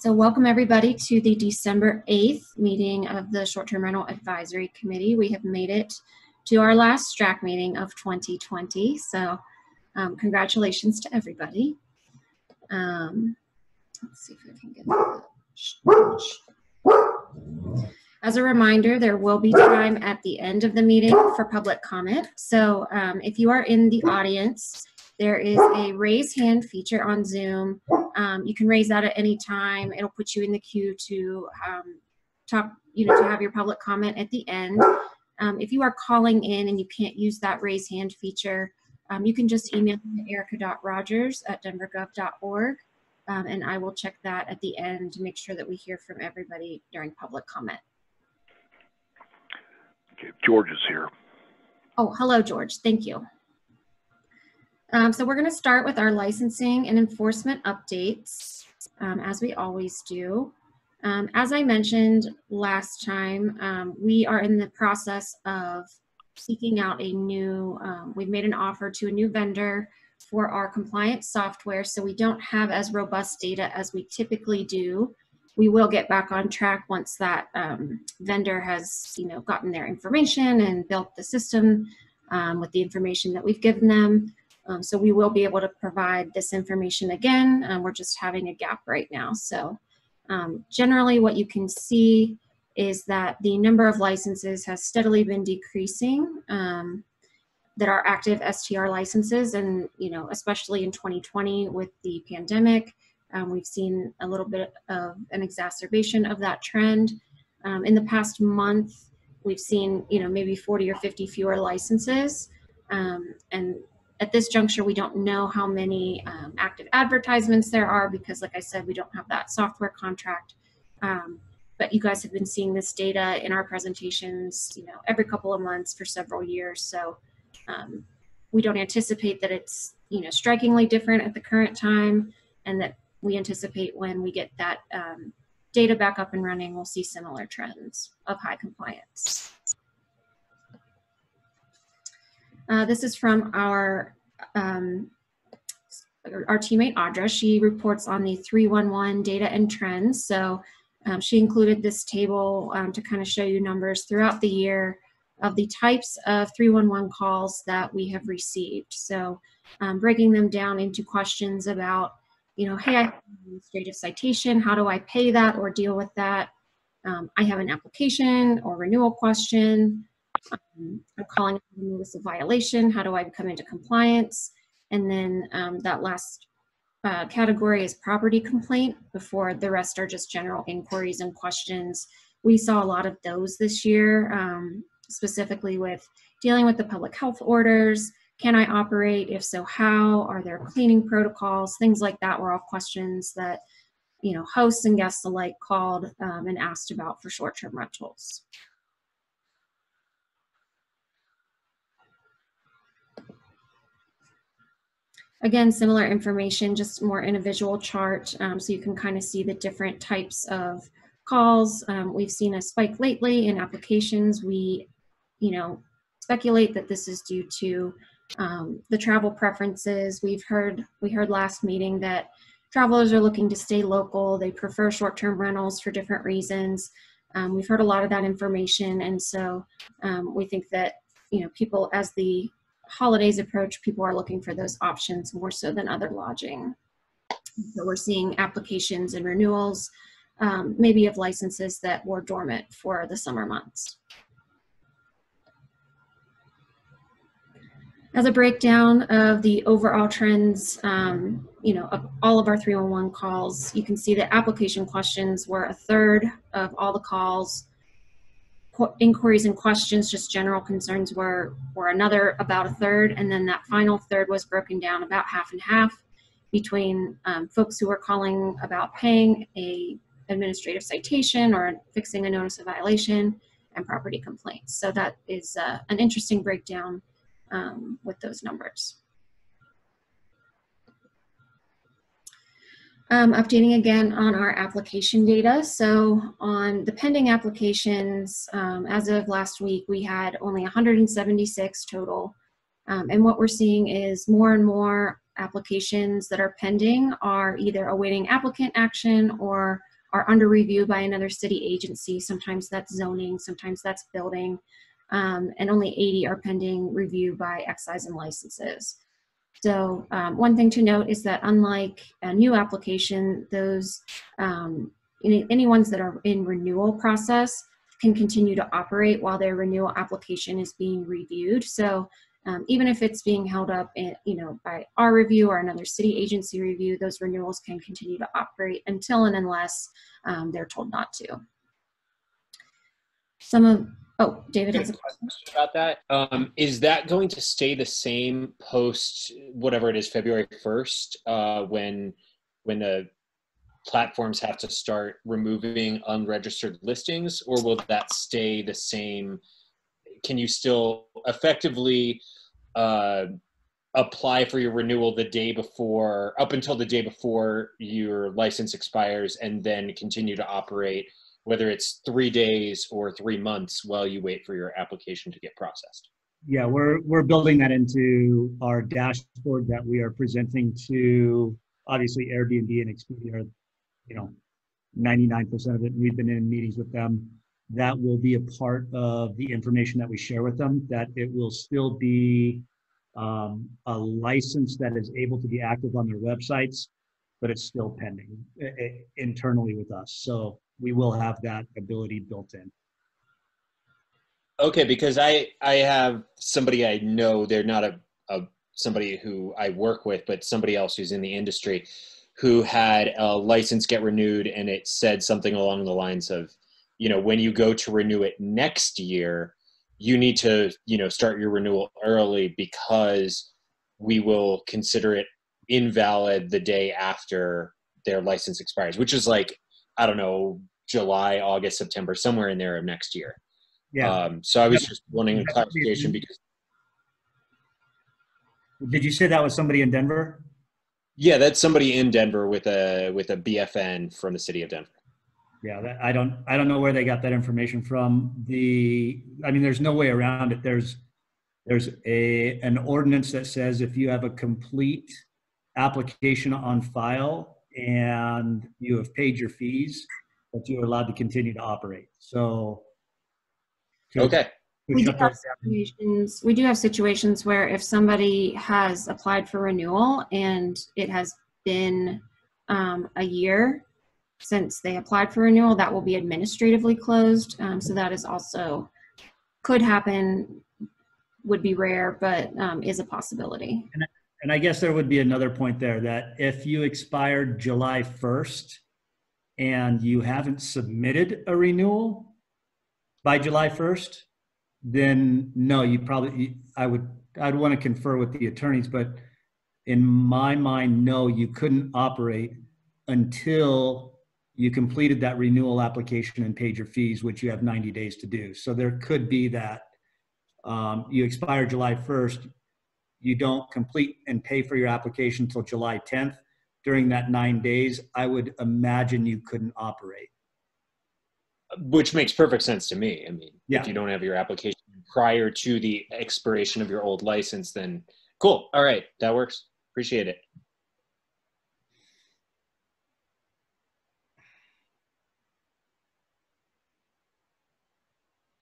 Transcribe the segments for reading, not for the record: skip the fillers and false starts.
So welcome everybody to the December 8th meeting of the Short-Term Rental Advisory Committee. We have made it to our last STRAC meeting of 2020. So congratulations to everybody. Let's see if I can get that. As a reminder, there will be time at the end of the meeting for public comment. So if you are in the audience, there is a raise hand feature on Zoom. You can raise that at any time. It'll put you in the queue to talk, to have your public comment at the end. If you are calling in and you can't use that raise hand feature, you can just email me at erica.rogers@denvergov.org, and I will check that at the end to make sure that we hear from everybody during public comment. Okay, George is here. Oh, hello, George. Thank you. So we're going to start with our licensing and enforcement updates, as we always do. As I mentioned last time, we are in the process of seeking out a new, we've made an offer to a new vendor for our compliance software, so we don't have as robust data as we typically do. We will get back on track once that vendor has, gotten their information and built the system with the information that we've given them. So we will be able to provide this information again. We're just having a gap right now. So generally what you can see is that the number of licenses has steadily been decreasing that are active STR licenses. And, especially in 2020 with the pandemic, we've seen a little bit of an exacerbation of that trend. In the past month, we've seen, maybe 40 or 50 fewer licenses. And at this juncture, we don't know how many active advertisements there are because, like I said, we don't have that software contract. But you guys have been seeing this data in our presentations, every couple of months for several years. So we don't anticipate that it's, strikingly different at the current time, and that we anticipate when we get that data back up and running, we'll see similar trends of high compliance. This is from our teammate Audra. She reports on the 311 data and trends. So she included this table to kind of show you numbers throughout the year of the types of 311 calls that we have received. So breaking them down into questions about, hey, I have an administrative citation. How do I pay that or deal with that? I have an application or renewal question. I'm calling a notice of violation. How do I come into compliance? And then that last category is property complaint. Before the rest are just general inquiries and questions. We saw a lot of those this year, specifically with dealing with the public health orders. Can I operate? If so, how? Are there cleaning protocols? Things like that were all questions that hosts and guests alike called and asked about for short-term rentals. Again, similar information, just more in a visual chart, so you can kind of see the different types of calls. We've seen a spike lately in applications. We, speculate that this is due to the travel preferences. We heard last meeting that travelers are looking to stay local. They prefer short-term rentals for different reasons. We've heard a lot of that information, and so we think that people, as the holidays approach, people are looking for those options more so than other lodging. So we're seeing applications and renewals, maybe of licenses that were dormant for the summer months. As a breakdown of the overall trends, of all of our 311 calls, you can see that application questions were a third of all the calls. Inquiries and questions, just general concerns, were another about a third, and then that final third was broken down about half and half between folks who were calling about paying a administrative citation or fixing a notice of violation and property complaints. So that is an interesting breakdown with those numbers. Updating again on our application data. So on the pending applications, as of last week, we had only 176 total. And what we're seeing is more and more applications that are pending are either awaiting applicant action or are under review by another city agency. Sometimes that's zoning, sometimes that's building, and only 80 are pending review by excise and licenses. So one thing to note is that unlike a new application, those any ones that are in renewal process can continue to operate while their renewal application is being reviewed. So even if it's being held up by our review or another city agency review, those renewals can continue to operate until and unless they're told not to. David has a question about that. Is that going to stay the same post whatever it is, February 1st, when the platforms have to start removing unregistered listings, or will that stay the same? Can you still effectively apply for your renewal the day before, up until the day before your license expires, and then continue to operate, whether it's 3 days or 3 months while you wait for your application to get processed? Yeah, we're building that into our dashboard that we are presenting to, obviously, Airbnb and Expedia, 99% of it. We've been in meetings with them. That will be a part of the information that we share with them, that it will still be a license that is able to be active on their websites, but it's still pending internally with us. So we will have that ability built in. Okay, because I have somebody I know, they're not somebody who I work with, but somebody else who's in the industry, who had a license get renewed, and it said something along the lines of, when you go to renew it next year, you need to, start your renewal early, because we will consider it invalid the day after their license expires, which is like, I don't know, July, August, September, somewhere in there of next year. Yeah. So I was just wanting a clarification because. Did you say that was somebody in Denver? Yeah, that's somebody in Denver with a BFN from the city of Denver. Yeah, I don't know where they got that information from. There's no way around it. There's an ordinance that says if you have a complete application on file and you have paid your fees, that you're allowed to continue to operate. So okay. We do have situations where if somebody has applied for renewal and it has been a year since they applied for renewal, that will be administratively closed. So that is also, could happen, would be rare, but is a possibility. And I guess there would be another point there, that if you expired July 1st and you haven't submitted a renewal by July 1st, then no, I'd want to confer with the attorneys, but in my mind, no, you couldn't operate until you completed that renewal application and paid your fees, which you have 90 days to do. So there could be that you expire July 1st, you don't complete and pay for your application until July 10th. During that 9 days, I would imagine you couldn't operate. Which makes perfect sense to me. Yeah. If you don't have your application prior to the expiration of your old license, then cool. All right, that works. Appreciate it.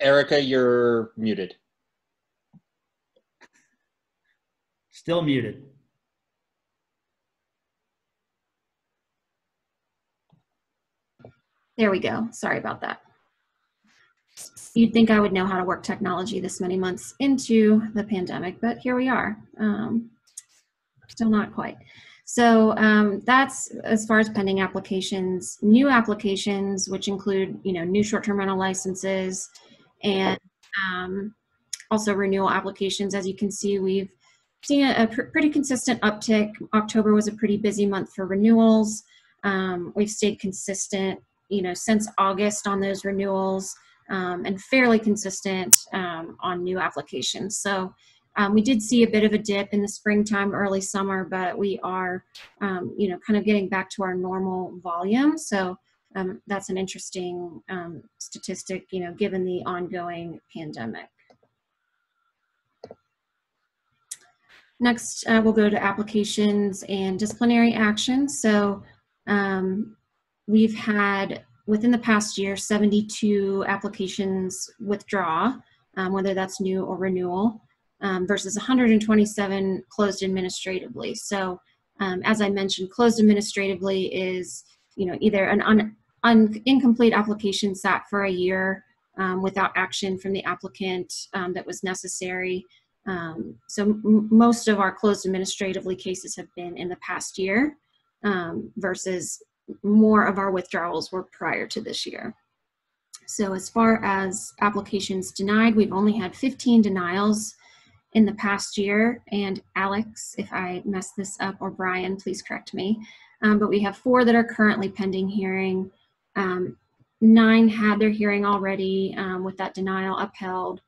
Erica, you're muted. Still muted. There we go. Sorry about that. You'd think I would know how to work technology this many months into the pandemic, but here we are. Still not quite. So that's as far as pending applications. New applications, which include new short-term rental licenses and also renewal applications. As you can see, we've seen a pretty consistent uptick. October was a pretty busy month for renewals. We've stayed consistent, since August on those renewals, and fairly consistent on new applications. So we did see a bit of a dip in the springtime, early summer, but we are, kind of getting back to our normal volume. So that's an interesting statistic, given the ongoing pandemic. Next, we'll go to applications and disciplinary actions. So we've had, within the past year, 72 applications withdraw, whether that's new or renewal, versus 127 closed administratively. So as I mentioned, closed administratively is, either an incomplete application sat for a year without action from the applicant that was necessary. So most of our closed administratively cases have been in the past year, versus more of our withdrawals were prior to this year. So as far as applications denied, we've only had 15 denials in the past year. And Alex, if I mess this up, or Brian, please correct me. But we have 4 that are currently pending hearing. 9 had their hearing already with that denial upheld.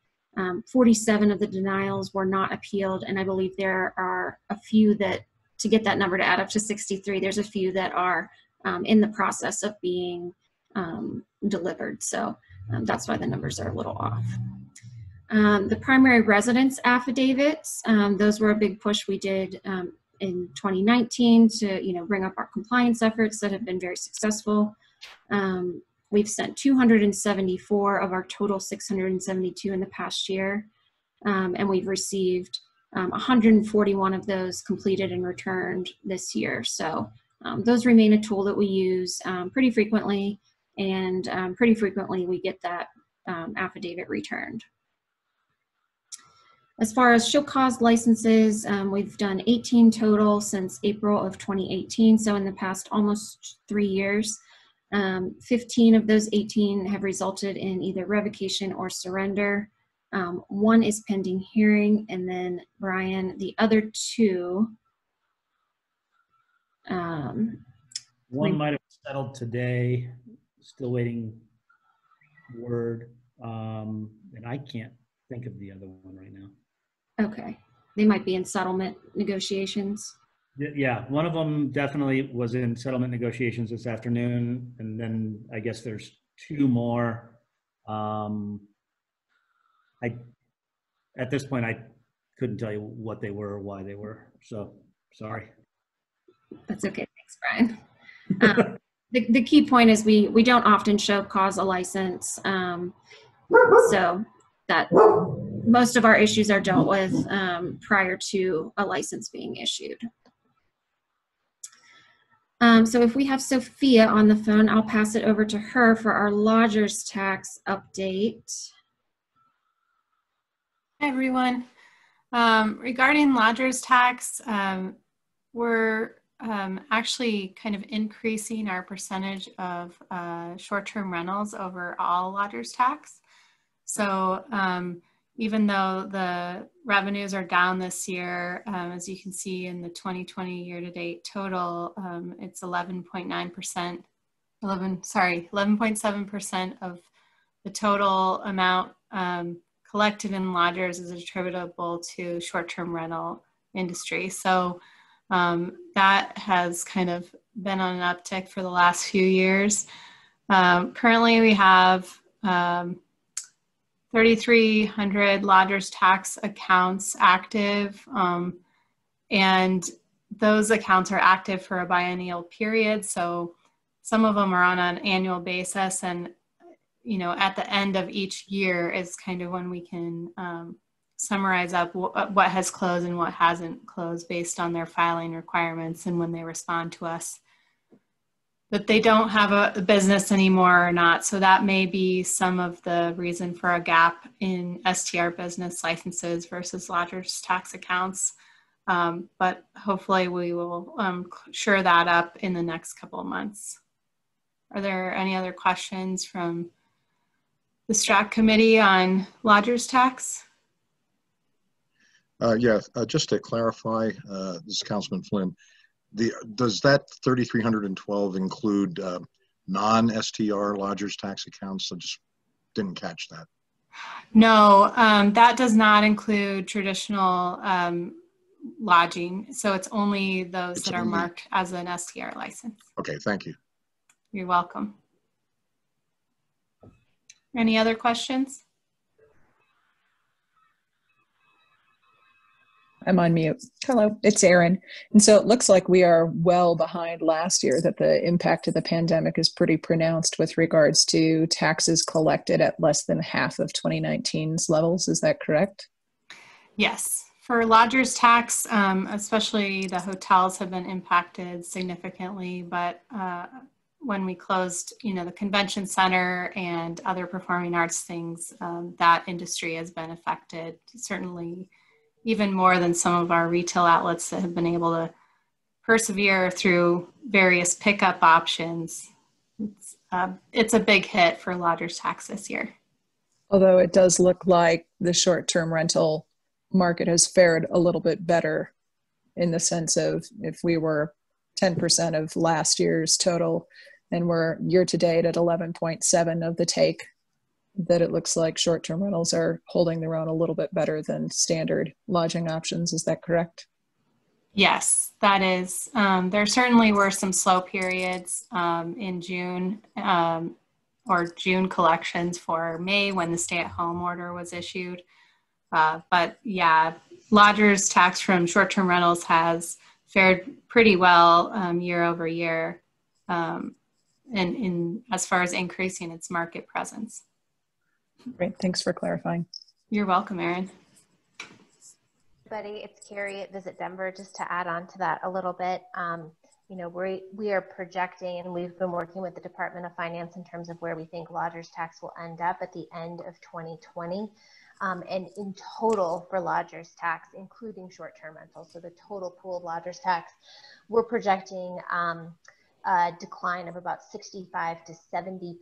47 of the denials were not appealed. And I believe there are a few that, to get that number to add up to 63, there's a few that are in the process of being delivered. So that's why the numbers are a little off. The primary residence affidavits, those were a big push we did in 2019 to bring up our compliance efforts that have been very successful. We've sent 274 of our total 672 in the past year, and we've received 141 of those completed and returned this year. So those remain a tool that we use pretty frequently, and pretty frequently we get that affidavit returned. As far as show cause licenses, we've done 18 total since April of 2018, so in the past almost 3 years. 15 of those 18 have resulted in either revocation or surrender. 1 is pending hearing, and then Brian, the other 2. One might have settled today, still waiting word, and I can't think of the other one right now. Okay, they might be in settlement negotiations. Yeah, one of them definitely was in settlement negotiations this afternoon, and then I guess there's 2 more. At this point, I couldn't tell you what they were or why they were, so sorry. That's okay, thanks, Brian. The key point is we don't often show cause a license, so that most of our issues are dealt with prior to a license being issued. So if we have Sophia on the phone, I'll pass it over to her for our lodger's tax update. Hi, everyone. Regarding lodger's tax, we're actually kind of increasing our percentage of short-term rentals over all lodger's tax. So even though the revenues are down this year, as you can see in the 2020 year-to-date total, it's 11.9%, 11.7% of the total amount collected in lodgers is attributable to short-term rental industry. So that has kind of been on an uptick for the last few years. Currently we have 3,300 lodgers tax accounts active, and those accounts are active for a biennial period. So some of them are on an annual basis, and at the end of each year is kind of when we can summarize up what has closed and what hasn't closed based on their filing requirements and when they respond to us that they don't have a business anymore or not. So that may be some of the reason for a gap in STR business licenses versus lodgers tax accounts. But hopefully we will shore that up in the next couple of months. Are there any other questions from the Strat committee on lodgers tax? Just to clarify, this is Councilman Flynn. Does that 3,312 include non-STR lodgers tax accounts? I just didn't catch that. No, that does not include traditional lodging. So it's only those that are marked as an STR license. Okay, thank you. You're welcome. Any other questions? I'm on mute. Hello, it's Erin. And so it looks like we are well behind last year, that the impact of the pandemic is pretty pronounced with regards to taxes collected at less than half of 2019's levels. Is that correct? Yes. For lodgers tax, especially the hotels have been impacted significantly, but when we closed, the convention center and other performing arts things, that industry has been affected, certainly even more than some of our retail outlets that have been able to persevere through various pickup options. It's a big hit for lodgers tax this year. Although it does look like the short-term rental market has fared a little bit better, in the sense of, if we were 10% of last year's total and we're year to date at 11.7 of the take, that it looks like short-term rentals are holding their own a little bit better than standard lodging options. Is that correct? Yes, that is. There certainly were some slow periods in June, or June collections for May when the stay-at-home order was issued. But yeah, lodgers tax from short-term rentals has fared pretty well year over year, in as far as increasing its market presence. Great, thanks for clarifying. You're welcome, Erin. Everybody, it's Carrie at Visit Denver. Just to add on to that a little bit, we are projecting, and we've been working with the Department of Finance in terms of where we think lodgers tax will end up at the end of 2020. And in total for lodgers tax, including short-term rentals, so the total pool of lodgers tax, we're projecting a decline of about 65 to 70%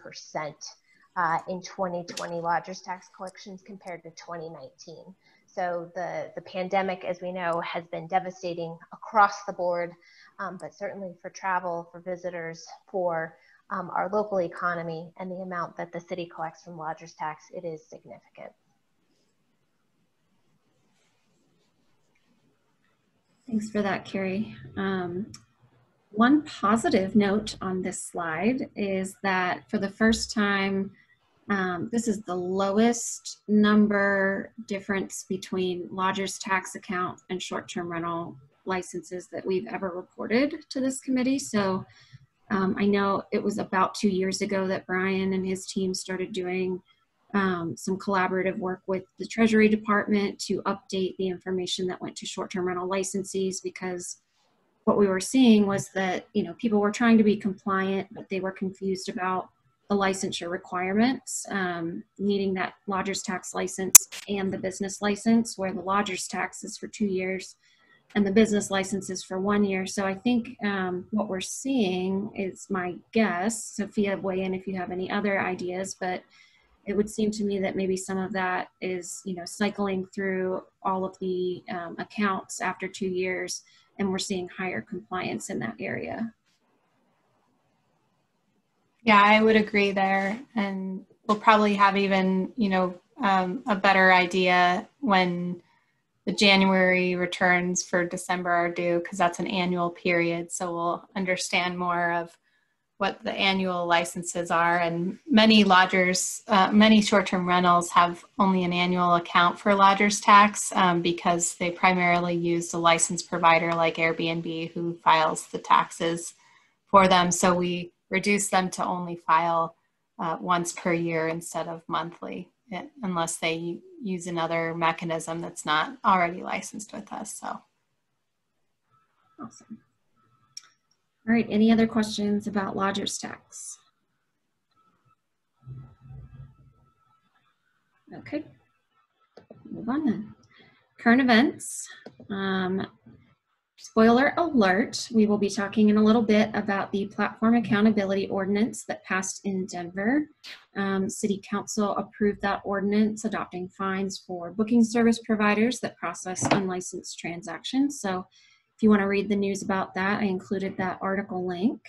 in 2020 lodgers tax collections compared to 2019. So the pandemic, as we know, has been devastating across the board, but certainly for travel, for visitors, for our local economy, and the amount that the city collects from lodgers tax, it is significant. Thanks for that, Carrie. One positive note on this slide is that for the first time, this is the lowest number difference between lodgers tax account and short-term rental licenses that we've ever reported to this committee. So I know it was about 2 years ago that Brian and his team started doing some collaborative work with the Treasury Department to update the information that went to short-term rental licensees, because what we were seeing was that, people were trying to be compliant, but they were confused about the licensure requirements, needing that lodgers tax license and the business license, where the lodgers tax is for 2 years and the business license is for 1 year. So I think what we're seeing is, my guess, Sophia, weigh in if you have any other ideas, but it would seem to me that maybe some of that is, cycling through all of the accounts after 2 years, and we're seeing higher compliance in that area. Yeah, I would agree there. And we'll probably have even, a better idea when the January returns for December are due, because that's an annual period. So we'll understand more of what the annual licenses are. And many lodgers, many short-term rentals have only an annual account for lodgers tax because they primarily use a licensed provider like Airbnb, who files the taxes for them. So we reduce them to only file once per year instead of monthly, unless they use another mechanism that's not already licensed with us. So. Awesome. All right, any other questions about lodgers tax? Okay, move on then. Current events. Spoiler alert, we will be talking in a little bit about the Platform Accountability Ordinance that passed in Denver. City Council approved that ordinance, adopting fines for booking service providers that process unlicensed transactions. So if you want to read the news about that, I included that article link.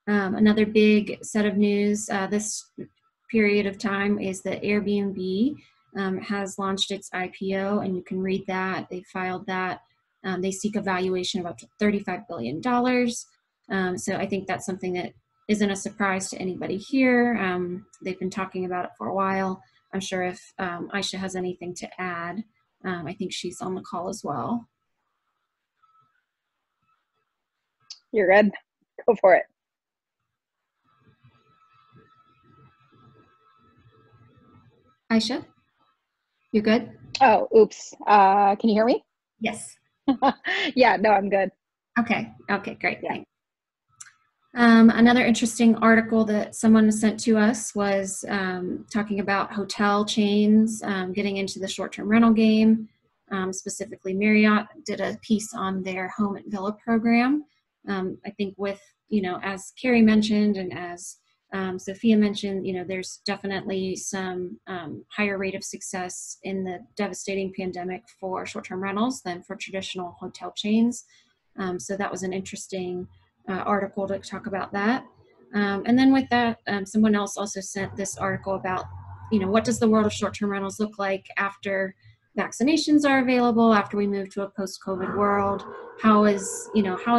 Another big set of news this period of time is that Airbnb has launched its IPO, and you can read that. They filed that. They seek a valuation of up to $35 billion. So I think that's something that isn't a surprise to anybody here. They've been talking about it for a while. I'm sure if Aisha has anything to add. I think she's on the call as well. You're good. Go for it. Aisha, you good? Oh, oops. Can you hear me? Yes. Yeah, no, I'm good. Okay. Okay, great. Yeah. Thanks. Another interesting article that someone sent to us was talking about hotel chains getting into the short-term rental game. Specifically, Marriott did a piece on their home at villa program. I think with, as Carrie mentioned and as Sophia mentioned, there's definitely some higher rate of success in the devastating pandemic for short-term rentals than for traditional hotel chains. So that was an interesting article to talk about that. And then with that, someone else also sent this article about, what does the world of short-term rentals look like after vaccinations are available, after we move to a post-COVID world? How is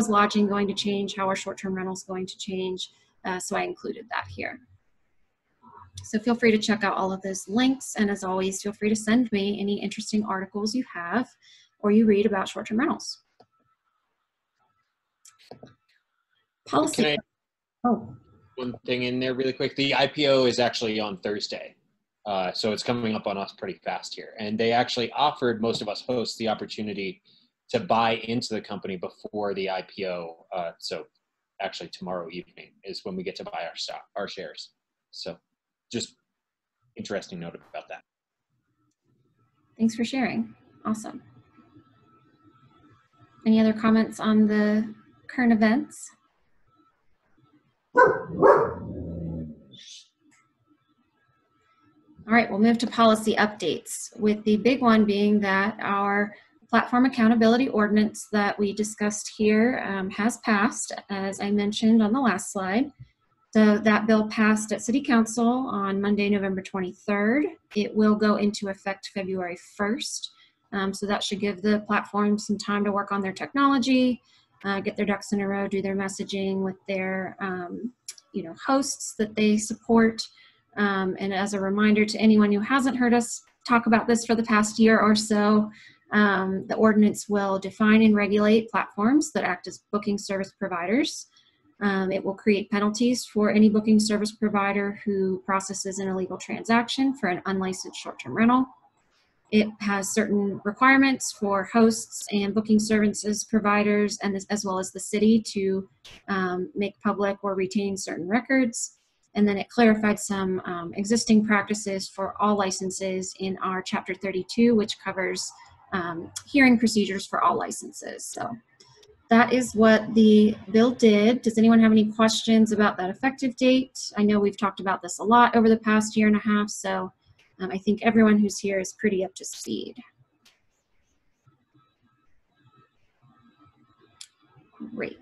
lodging going to change? How are short-term rentals going to change? So I included that here. So feel free to check out all of those links. And as always, feel free to send me any interesting articles you have or you read about short-term rentals. Policy. Can I one thing in there really quick? The IPO is actually on Thursday. So it's coming up on us pretty fast here. And they actually offered most of us hosts the opportunity to buy into the company before the IPO. So actually tomorrow evening is when we get to buy our shares. So just interesting note about that. Thanks for sharing. Awesome. Any other comments on the current events? All right, we'll move to policy updates, with the big one being that our platform accountability ordinance that we discussed here has passed, as I mentioned on the last slide. So that bill passed at City Council on Monday, November 23rd. It will go into effect February 1st. So that should give the platform some time to work on their technology, get their ducks in a row, do their messaging with their hosts that they support. And as a reminder to anyone who hasn't heard us talk about this for the past year or so, the ordinance will define and regulate platforms that act as booking service providers. It will create penalties for any booking service provider who processes an illegal transaction for an unlicensed short-term rental. It has certain requirements for hosts and booking services providers, and as well as the city, to make public or retain certain records. And then it clarified some existing practices for all licenses in our Chapter 32, which covers hearing procedures for all licenses. So that is what the bill did. Does anyone have any questions about that effective date? I know we've talked about this a lot over the past year and a half, so I think everyone who's here is pretty up to speed. Great.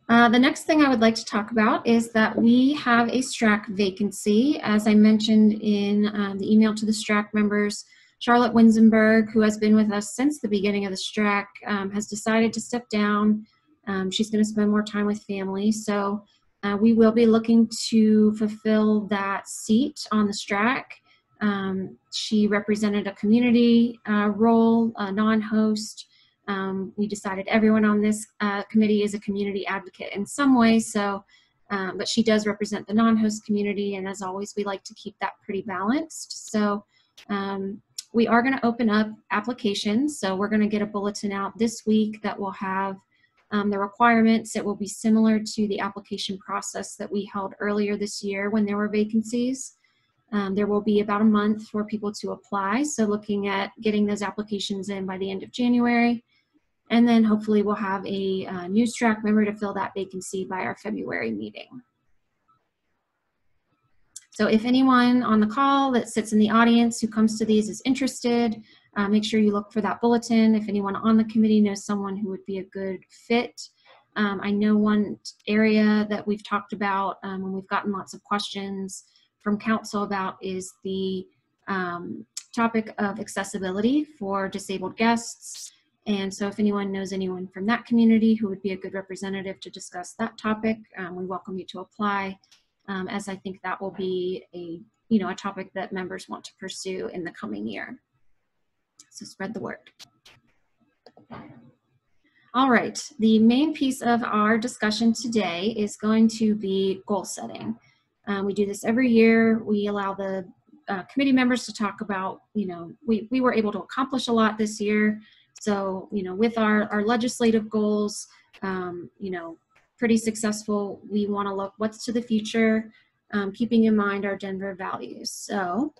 The next thing I would like to talk about is that we have a Strat vacancy. As I mentioned in the email to the Strat members, Charlotte Winzenberg, who has been with us since the beginning of the Strat, has decided to step down. She's going to spend more time with family. So we will be looking to fulfill that seat on the Strat. She represented a community role, a non-host. We decided everyone on this committee is a community advocate in some way, so, but she does represent the non-host community, and as always, we like to keep that pretty balanced. So we are going to open up applications, so we're going to get a bulletin out this week that will have the requirements. It will be similar to the application process that we held earlier this year when there were vacancies. There will be about a month for people to apply, so looking at getting those applications in by the end of January. And then hopefully we'll have a new Strat member to fill that vacancy by our February meeting. So if anyone on the call that sits in the audience who comes to these is interested, make sure you look for that bulletin. If anyone on the committee knows someone who would be a good fit. I know one area that we've talked about and we've gotten lots of questions from council about is the topic of accessibility for disabled guests. And so if anyone knows anyone from that community who would be a good representative to discuss that topic, we welcome you to apply, as I think that will be a a topic that members want to pursue in the coming year. So spread the word. All right, the main piece of our discussion today is going to be goal setting. We do this every year. We allow the committee members to talk about, we were able to accomplish a lot this year. So, with our legislative goals, pretty successful, we want to look what's to the future, keeping in mind our Denver values. So,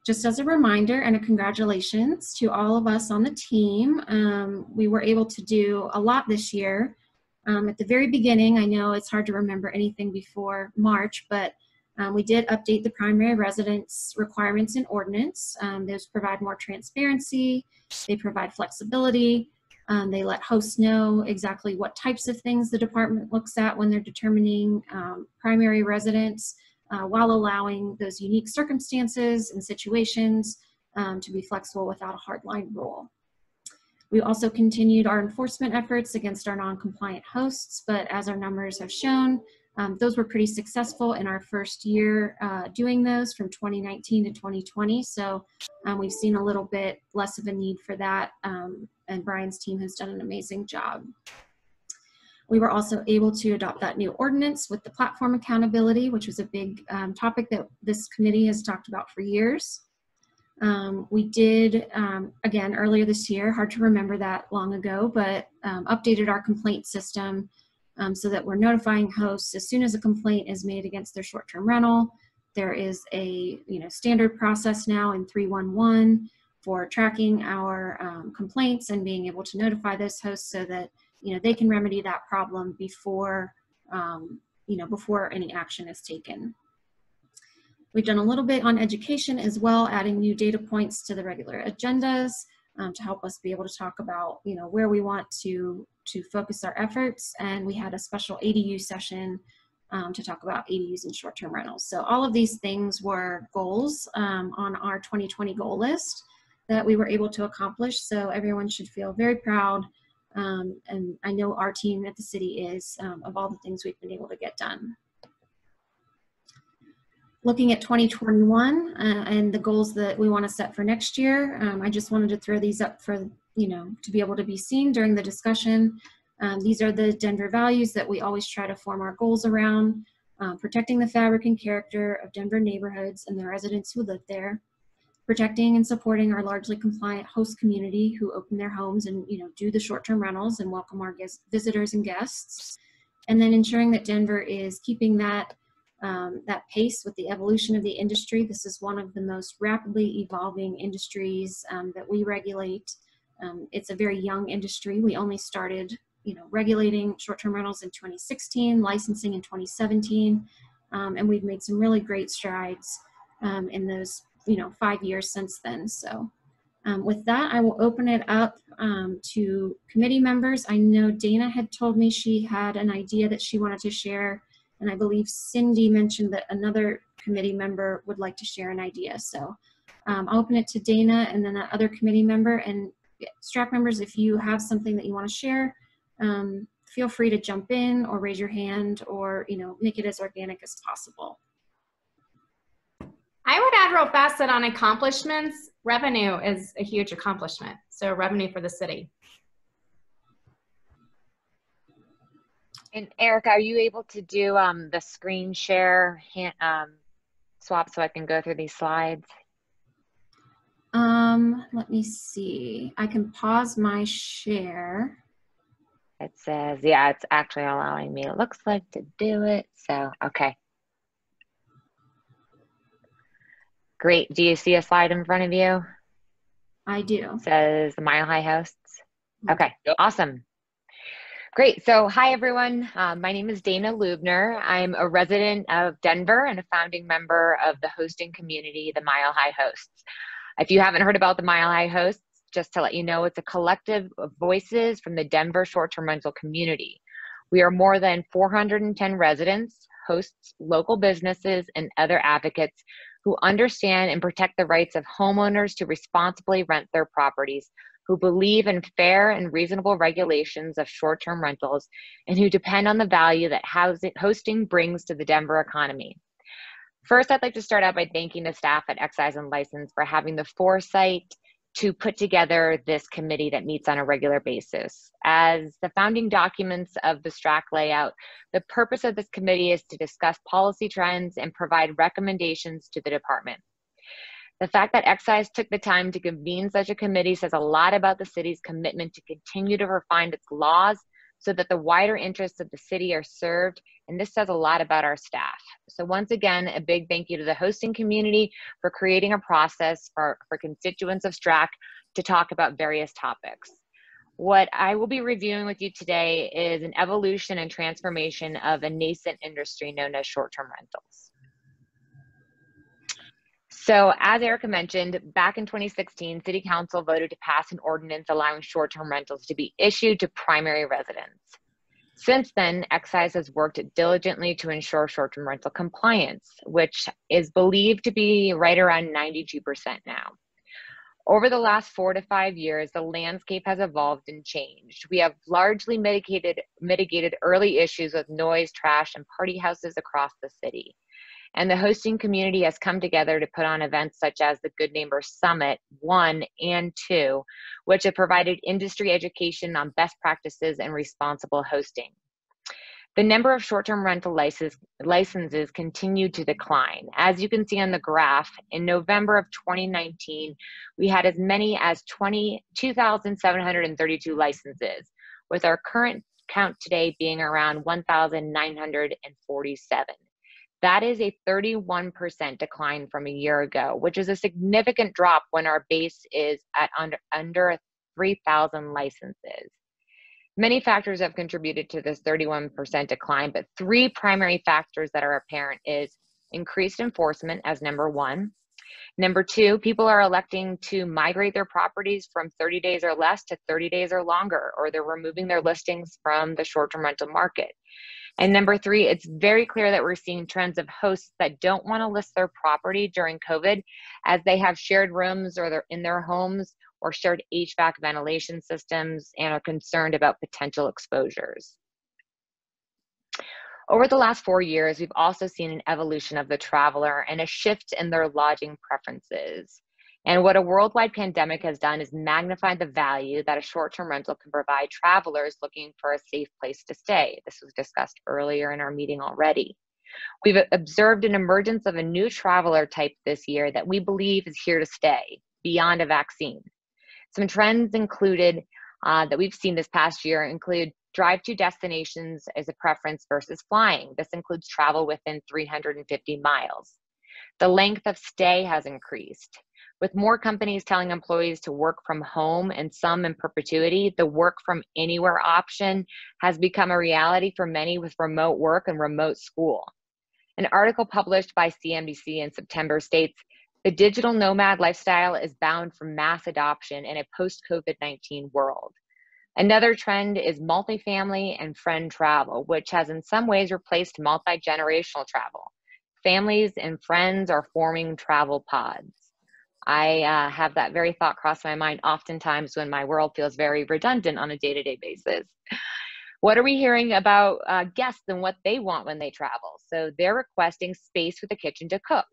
just as a reminder and a congratulations to all of us on the team. We were able to do a lot this year. At the very beginning, I know it's hard to remember anything before March, but we did update the primary residence requirements in Ordinance. Those provide more transparency, they provide flexibility, they let hosts know exactly what types of things the department looks at when they're determining primary residence, while allowing those unique circumstances and situations to be flexible without a hardline rule. We also continued our enforcement efforts against our non-compliant hosts, but as our numbers have shown, those were pretty successful in our first year doing those from 2019 to 2020. So we've seen a little bit less of a need for that, and Brian's team has done an amazing job. We were also able to adopt that new ordinance with the platform accountability, which was a big topic that this committee has talked about for years. We did, again, earlier this year, hard to remember that long ago, but updated our complaint system so that we're notifying hosts as soon as a complaint is made against their short-term rental. There is a standard process now in 311 for tracking our complaints and being able to notify those hosts so that they can remedy that problem before before any action is taken. We've done a little bit on education as well, adding new data points to the regular agendas to help us be able to talk about where we want to focus our efforts. And we had a special ADU session to talk about ADUs and short-term rentals. So all of these things were goals on our 2020 goal list that we were able to accomplish. So everyone should feel very proud. And I know our team at the city is of all the things we've been able to get done. Looking at 2021 and the goals that we want to set for next year, I just wanted to throw these up for, to be able to be seen during the discussion. These are the Denver values that we always try to form our goals around: protecting the fabric and character of Denver neighborhoods and the residents who live there, protecting and supporting our largely compliant host community who open their homes and do the short-term rentals and welcome our visitors and guests, and then ensuring that Denver is keeping that pace with the evolution of the industry. This is one of the most rapidly evolving industries that we regulate. It's a very young industry. We only started regulating short-term rentals in 2016, licensing in 2017, and we've made some really great strides in those 5 years since then. So with that, I will open it up to committee members. I know Dana had told me she had an idea that she wanted to share, and I believe Cindy mentioned that another committee member would like to share an idea. So I'll open it to Dana and then that other committee member. And Strat members, if you have something that you want to share, feel free to jump in or raise your hand or make it as organic as possible. I would add real fast that on accomplishments, revenue is a huge accomplishment. So revenue for the city. And Erica, are you able to do the screen share swap so I can go through these slides? Let me see. I can pause my share. It says, yeah, it's actually allowing me, it looks like, to do it. So, okay. Great. Do you see a slide in front of you? I do. It says the Mile High hosts. Okay, Yep. Awesome. Great. So hi, everyone. My name is Dana Lubner. I'm a resident of Denver and a founding member of the hosting community, the Mile High Hosts. If you haven't heard about the Mile High Hosts, just to let you know, it's a collective of voices from the Denver short-term rental community. We are more than 410 residents, hosts, local businesses, and other advocates who understand and protect the rights of homeowners to responsibly rent their properties, who believe in fair and reasonable regulations of short-term rentals, and who depend on the value that hosting brings to the Denver economy. First, I'd like to start out by thanking the staff at Excise and License for having the foresight to put together this committee that meets on a regular basis. As the founding documents of the Strat layout, the purpose of this committee is to discuss policy trends and provide recommendations to the department. The fact that Excise took the time to convene such a committee says a lot about the city's commitment to continue to refine its laws so that the wider interests of the city are served, and this says a lot about our staff. So once again, a big thank you to the hosting community for creating a process for constituents of Strat to talk about various topics. What I will be reviewing with you today is an evolution and transformation of a nascent industry known as short-term rentals. So as Erica mentioned, back in 2016, City Council voted to pass an ordinance allowing short-term rentals to be issued to primary residents. Since then, Excise has worked diligently to ensure short-term rental compliance, which is believed to be right around 92% now. Over the last 4 to 5 years, the landscape has evolved and changed. We have largely mitigated early issues with noise, trash, and party houses across the city. And the hosting community has come together to put on events such as the Good Neighbor Summit 1 and 2, which have provided industry education on best practices and responsible hosting. The number of short-term rental licenses continued to decline. As you can see on the graph, in November of 2019, we had as many as 2,732 licenses, with our current count today being around 1,947. That is a 31% decline from a year ago, which is a significant drop when our base is at under 3,000 licenses. Many factors have contributed to this 31% decline, but 3 primary factors that are apparent is increased enforcement as number 1. Number 2, people are electing to migrate their properties from 30 days or less to 30 days or longer, or they're removing their listings from the short-term rental market. And number 3, it's very clear that we're seeing trends of hosts that don't want to list their property during COVID as they have shared rooms or they're in their homes or shared HVAC ventilation systems and are concerned about potential exposures. Over the last 4 years, we've also seen an evolution of the traveler and a shift in their lodging preferences. And what a worldwide pandemic has done is magnified the value that a short-term rental can provide travelers looking for a safe place to stay. This was discussed earlier in our meeting already. We've observed an emergence of a new traveler type this year that we believe is here to stay beyond a vaccine. Some trends included that we've seen this past year include drive-to destinations as a preference versus flying. This includes travel within 350 miles. The length of stay has increased. With more companies telling employees to work from home and some in perpetuity, the work from anywhere option has become a reality for many with remote work and remote school. An article published by CNBC in September states, the digital nomad lifestyle is bound for mass adoption in a post-COVID-19 world. Another trend is multifamily and friend travel, which has in some ways replaced multi-generational travel. Families and friends are forming travel pods. I have that very thought cross my mind oftentimes when my world feels very redundant on a day-to-day basis. What are we hearing about guests and what they want when they travel? So they're requesting space with a kitchen to cook,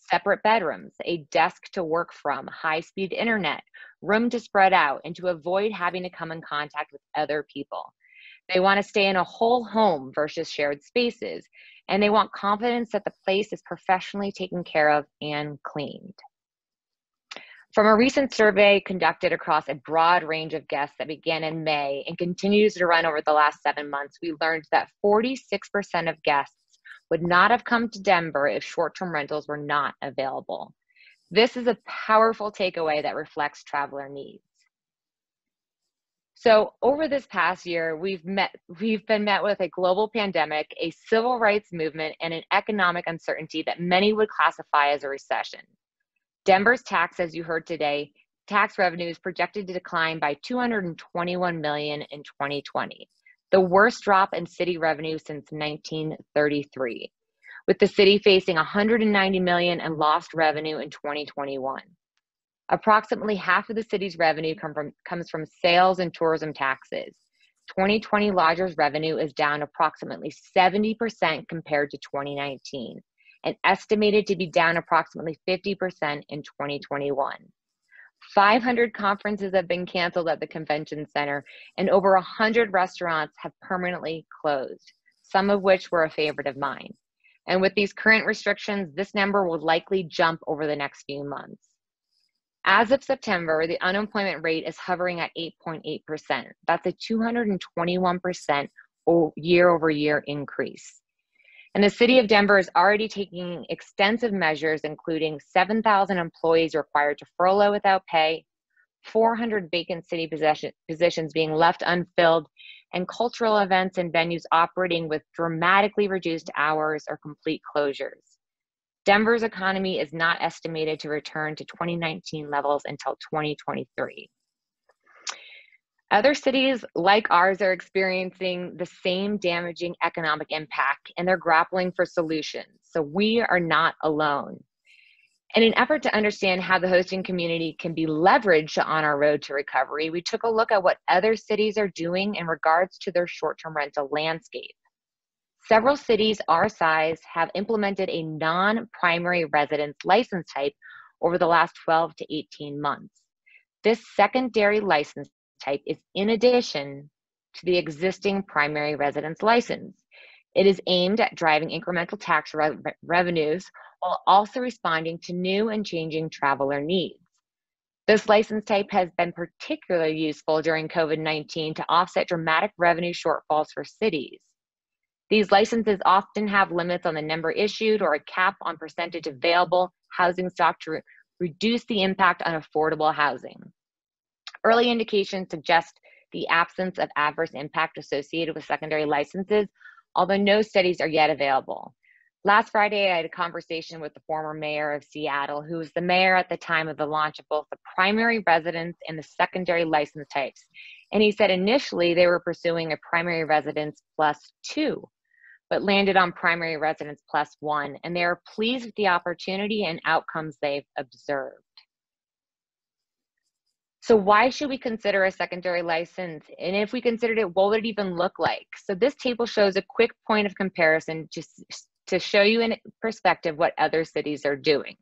separate bedrooms, a desk to work from, high-speed internet, room to spread out, and to avoid having to come in contact with other people. They want to stay in a whole home versus shared spaces, and they want confidence that the place is professionally taken care of and cleaned. From a recent survey conducted across a broad range of guests that began in May and continues to run over the last 7 months, we learned that 46% of guests would not have come to Denver if short-term rentals were not available. This is a powerful takeaway that reflects traveler needs. So over this past year, we've been met with a global pandemic, a civil rights movement, and an economic uncertainty that many would classify as a recession. Denver's tax, as you heard today, tax revenue is projected to decline by $221 million in 2020, the worst drop in city revenue since 1933, with the city facing $190 million in lost revenue in 2021. Approximately half of the city's revenue comes from sales and tourism taxes. 2020 lodgers revenue is down approximately 70% compared to 2019. and estimated to be down approximately 50% in 2021. 500 conferences have been canceled at the convention center, and over 100 restaurants have permanently closed, some of which were a favorite of mine. And with these current restrictions, this number will likely jump over the next few months. As of September, the unemployment rate is hovering at 8.8%. That's a 221% year-over-year increase. And the city of Denver is already taking extensive measures, including 7,000 employees required to furlough without pay, 400 vacant city positions being left unfilled, and cultural events and venues operating with dramatically reduced hours or complete closures. Denver's economy is not estimated to return to 2019 levels until 2023. Other cities like ours are experiencing the same damaging economic impact, and they're grappling for solutions. So we are not alone. In an effort to understand how the hosting community can be leveraged on our road to recovery, we took a look at what other cities are doing in regards to their short-term rental landscape. Several cities our size have implemented a non-primary residence license type over the last 12 to 18 months. This secondary license type is in addition to the existing primary residence license. It is aimed at driving incremental tax revenues while also responding to new and changing traveler needs. This license type has been particularly useful during COVID-19 to offset dramatic revenue shortfalls for cities. These licenses often have limits on the number issued or a cap on percentage available housing stock to reduce the impact on affordable housing. Early indications suggest the absence of adverse impact associated with secondary licenses, although no studies are yet available. Last Friday, I had a conversation with the former mayor of Seattle, who was the mayor at the time of the launch of both the primary residence and the secondary license types. And he said initially they were pursuing a primary residence +2, but landed on primary residence +1, and they are pleased with the opportunity and outcomes they've observed. So why should we consider a secondary license? And if we considered it, what would it even look like? So this table shows a quick point of comparison just to show you in perspective what other cities are doing.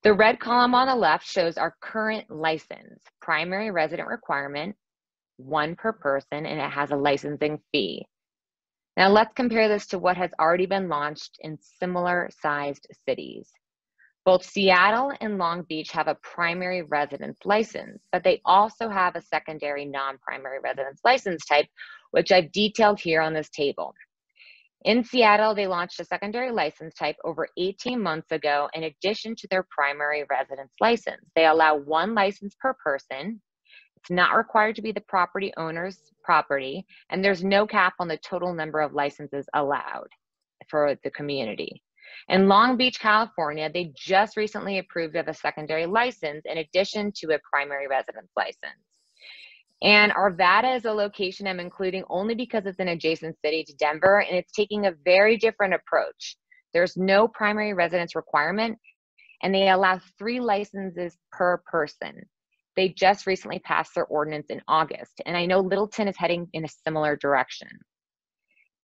The red column on the left shows our current license, primary resident requirement, 1 per person, and it has a licensing fee. Now let's compare this to what has already been launched in similar sized cities. Both Seattle and Long Beach have a primary residence license, but they also have a secondary non-primary residence license type, which I've detailed here on this table. In Seattle, they launched a secondary license type over 18 months ago in addition to their primary residence license. They allow 1 license per person. It's not required to be the property owner's property, and there's no cap on the total number of licenses allowed for the community. In Long Beach, California, they just recently approved of a secondary license in addition to a primary residence license. And Arvada is a location I'm including only because it's an adjacent city to Denver, and it's taking a very different approach. There's no primary residence requirement, and they allow 3 licenses per person. They just recently passed their ordinance in August, and I know Littleton is heading in a similar direction.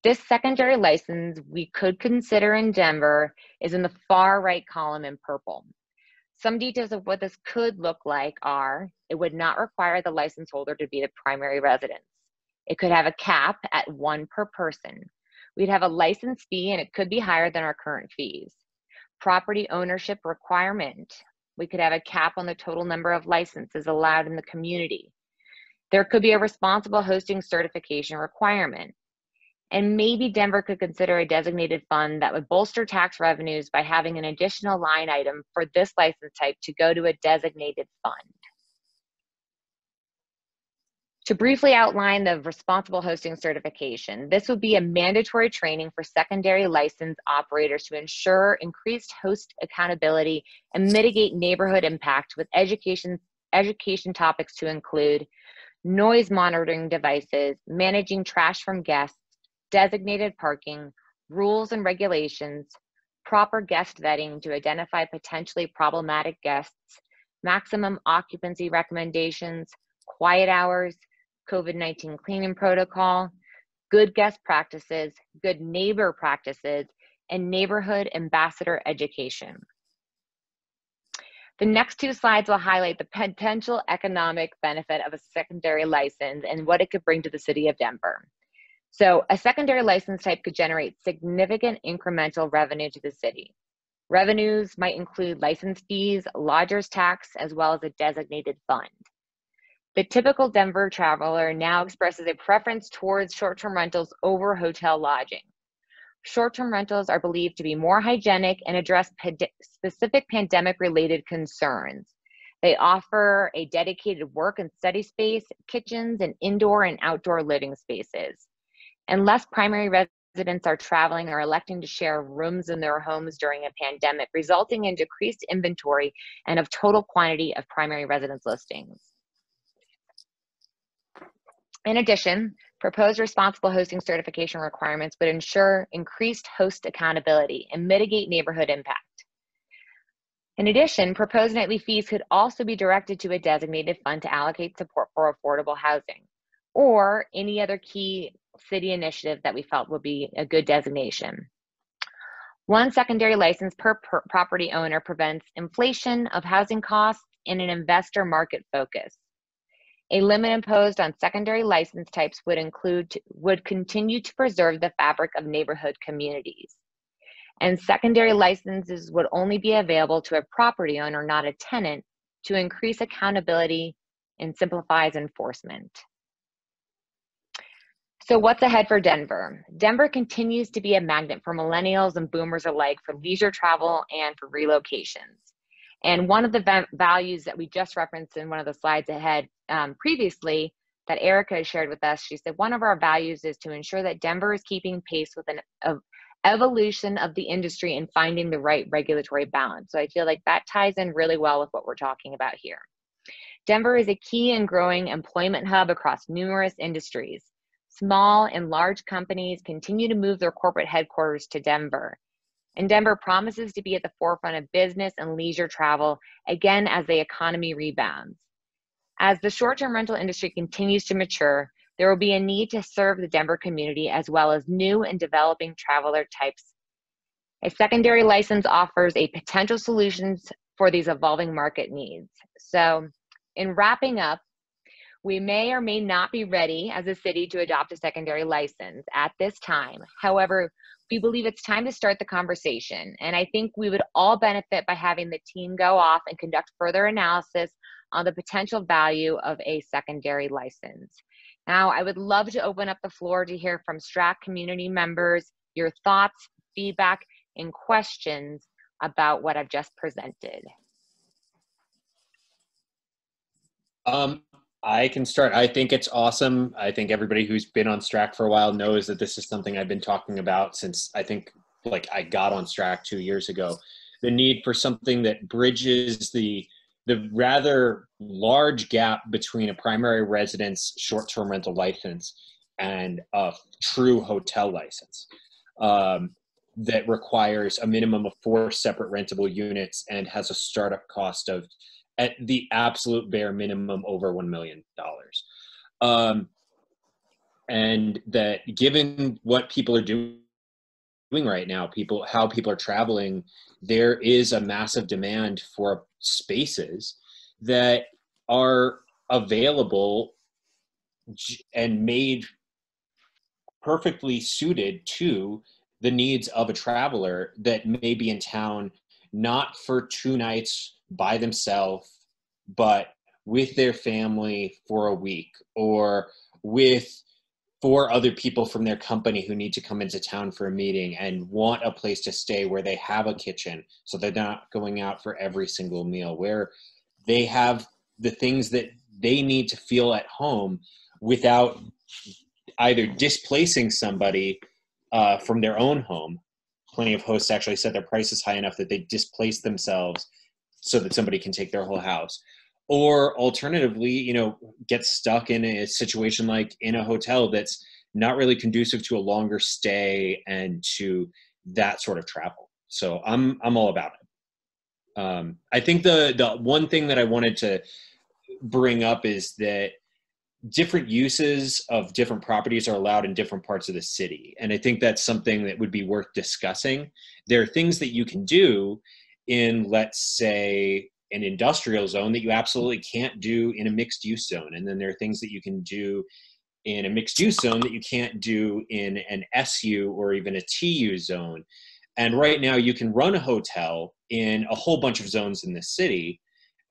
This secondary license we could consider in Denver is in the far right column in purple. Some details of what this could look like are, it would not require the license holder to be the primary residence. It could have a cap at 1 per person. We'd have a license fee, and it could be higher than our current fees. Property ownership requirement. We could have a cap on the total number of licenses allowed in the community. There could be a responsible hosting certification requirement. And maybe Denver could consider a designated fund that would bolster tax revenues by having an additional line item for this license type to go to a designated fund. To briefly outline the responsible hosting certification, this would be a mandatory training for secondary license operators to ensure increased host accountability and mitigate neighborhood impact with education topics to include noise monitoring devices, managing trash from guests, designated parking, rules and regulations, proper guest vetting to identify potentially problematic guests, maximum occupancy recommendations, quiet hours, COVID-19 cleaning protocol, good guest practices, good neighbor practices, and neighborhood ambassador education. The next two slides will highlight the potential economic benefit of a secondary license and what it could bring to the city of Denver. So a secondary license type could generate significant incremental revenue to the city. Revenues might include license fees, lodger's tax, as well as a designated fund. The typical Denver traveler now expresses a preference towards short-term rentals over hotel lodging. Short-term rentals are believed to be more hygienic and address specific pandemic-related concerns. They offer a dedicated work and study space, kitchens, and indoor and outdoor living spaces. Unless primary residents are traveling or electing to share rooms in their homes during a pandemic, resulting in decreased inventory and of total quantity of primary residence listings. In addition, proposed responsible hosting certification requirements would ensure increased host accountability and mitigate neighborhood impact. In addition, proposed nightly fees could also be directed to a designated fund to allocate support for affordable housing or any other key city initiative that we felt would be a good designation. One secondary license per property owner prevents inflation of housing costs and an investor market focus. A limit imposed on secondary license types would continue to preserve the fabric of neighborhood communities. And secondary licenses would only be available to a property owner, not a tenant, to increase accountability and simplifies enforcement. So what's ahead for Denver? Denver continues to be a magnet for millennials and boomers alike for leisure travel and for relocations. And one of the values that we just referenced in one of the slides ahead previously that Erica shared with us, she said, one of our values is to ensure that Denver is keeping pace with an evolution of the industry and finding the right regulatory balance. So I feel like that ties in really well with what we're talking about here. Denver is a key and growing employment hub across numerous industries. Small and large companies continue to move their corporate headquarters to Denver. And Denver promises to be at the forefront of business and leisure travel, again, as the economy rebounds. As the short-term rental industry continues to mature, there will be a need to serve the Denver community as well as new and developing traveler types. A secondary license offers a potential solutions for these evolving market needs. So in wrapping up, we may or may not be ready as a city to adopt a secondary license at this time. However, we believe it's time to start the conversation. And I think we would all benefit by having the team go off and conduct further analysis on the potential value of a secondary license. Now, I would love to open up the floor to hear from Strat community members, your thoughts, feedback, and questions about what I've just presented. I can start. I think it's awesome. I think everybody who's been on Strat for a while knows that this is something I've been talking about since I think like I got on Strat 2 years ago. The need for something that bridges the rather large gap between a primary residence short-term rental license and a true hotel license that requires a minimum of 4 separate rentable units and has a startup cost of, at the absolute bare minimum, over $1 million. And that given what people are doing right now, how people are traveling, there is a massive demand for spaces that are available and made perfectly suited to the needs of a traveler that may be in town not for 2 nights by themselves, but with their family for a week, or with 4 other people from their company who need to come into town for a meeting and want a place to stay where they have a kitchen, so they're not going out for every single meal, where they have the things that they need to feel at home without either displacing somebody from their own home. Plenty of hosts actually set their prices high enough that they displace themselves so that somebody can take their whole house. Or alternatively, get stuck in a situation like in a hotel that's not really conducive to a longer stay and to that sort of travel. So I'm all about it. I think the one thing that I wanted to bring up is that different uses of different properties are allowed in different parts of the city. And I think that's something that would be worth discussing. There are things that you can do in, let's say, an industrial zone that you absolutely can't do in a mixed use zone. And then there are things that you can do in a mixed use zone that you can't do in an SU or even a TU zone. And right now you can run a hotel in a whole bunch of zones in the city,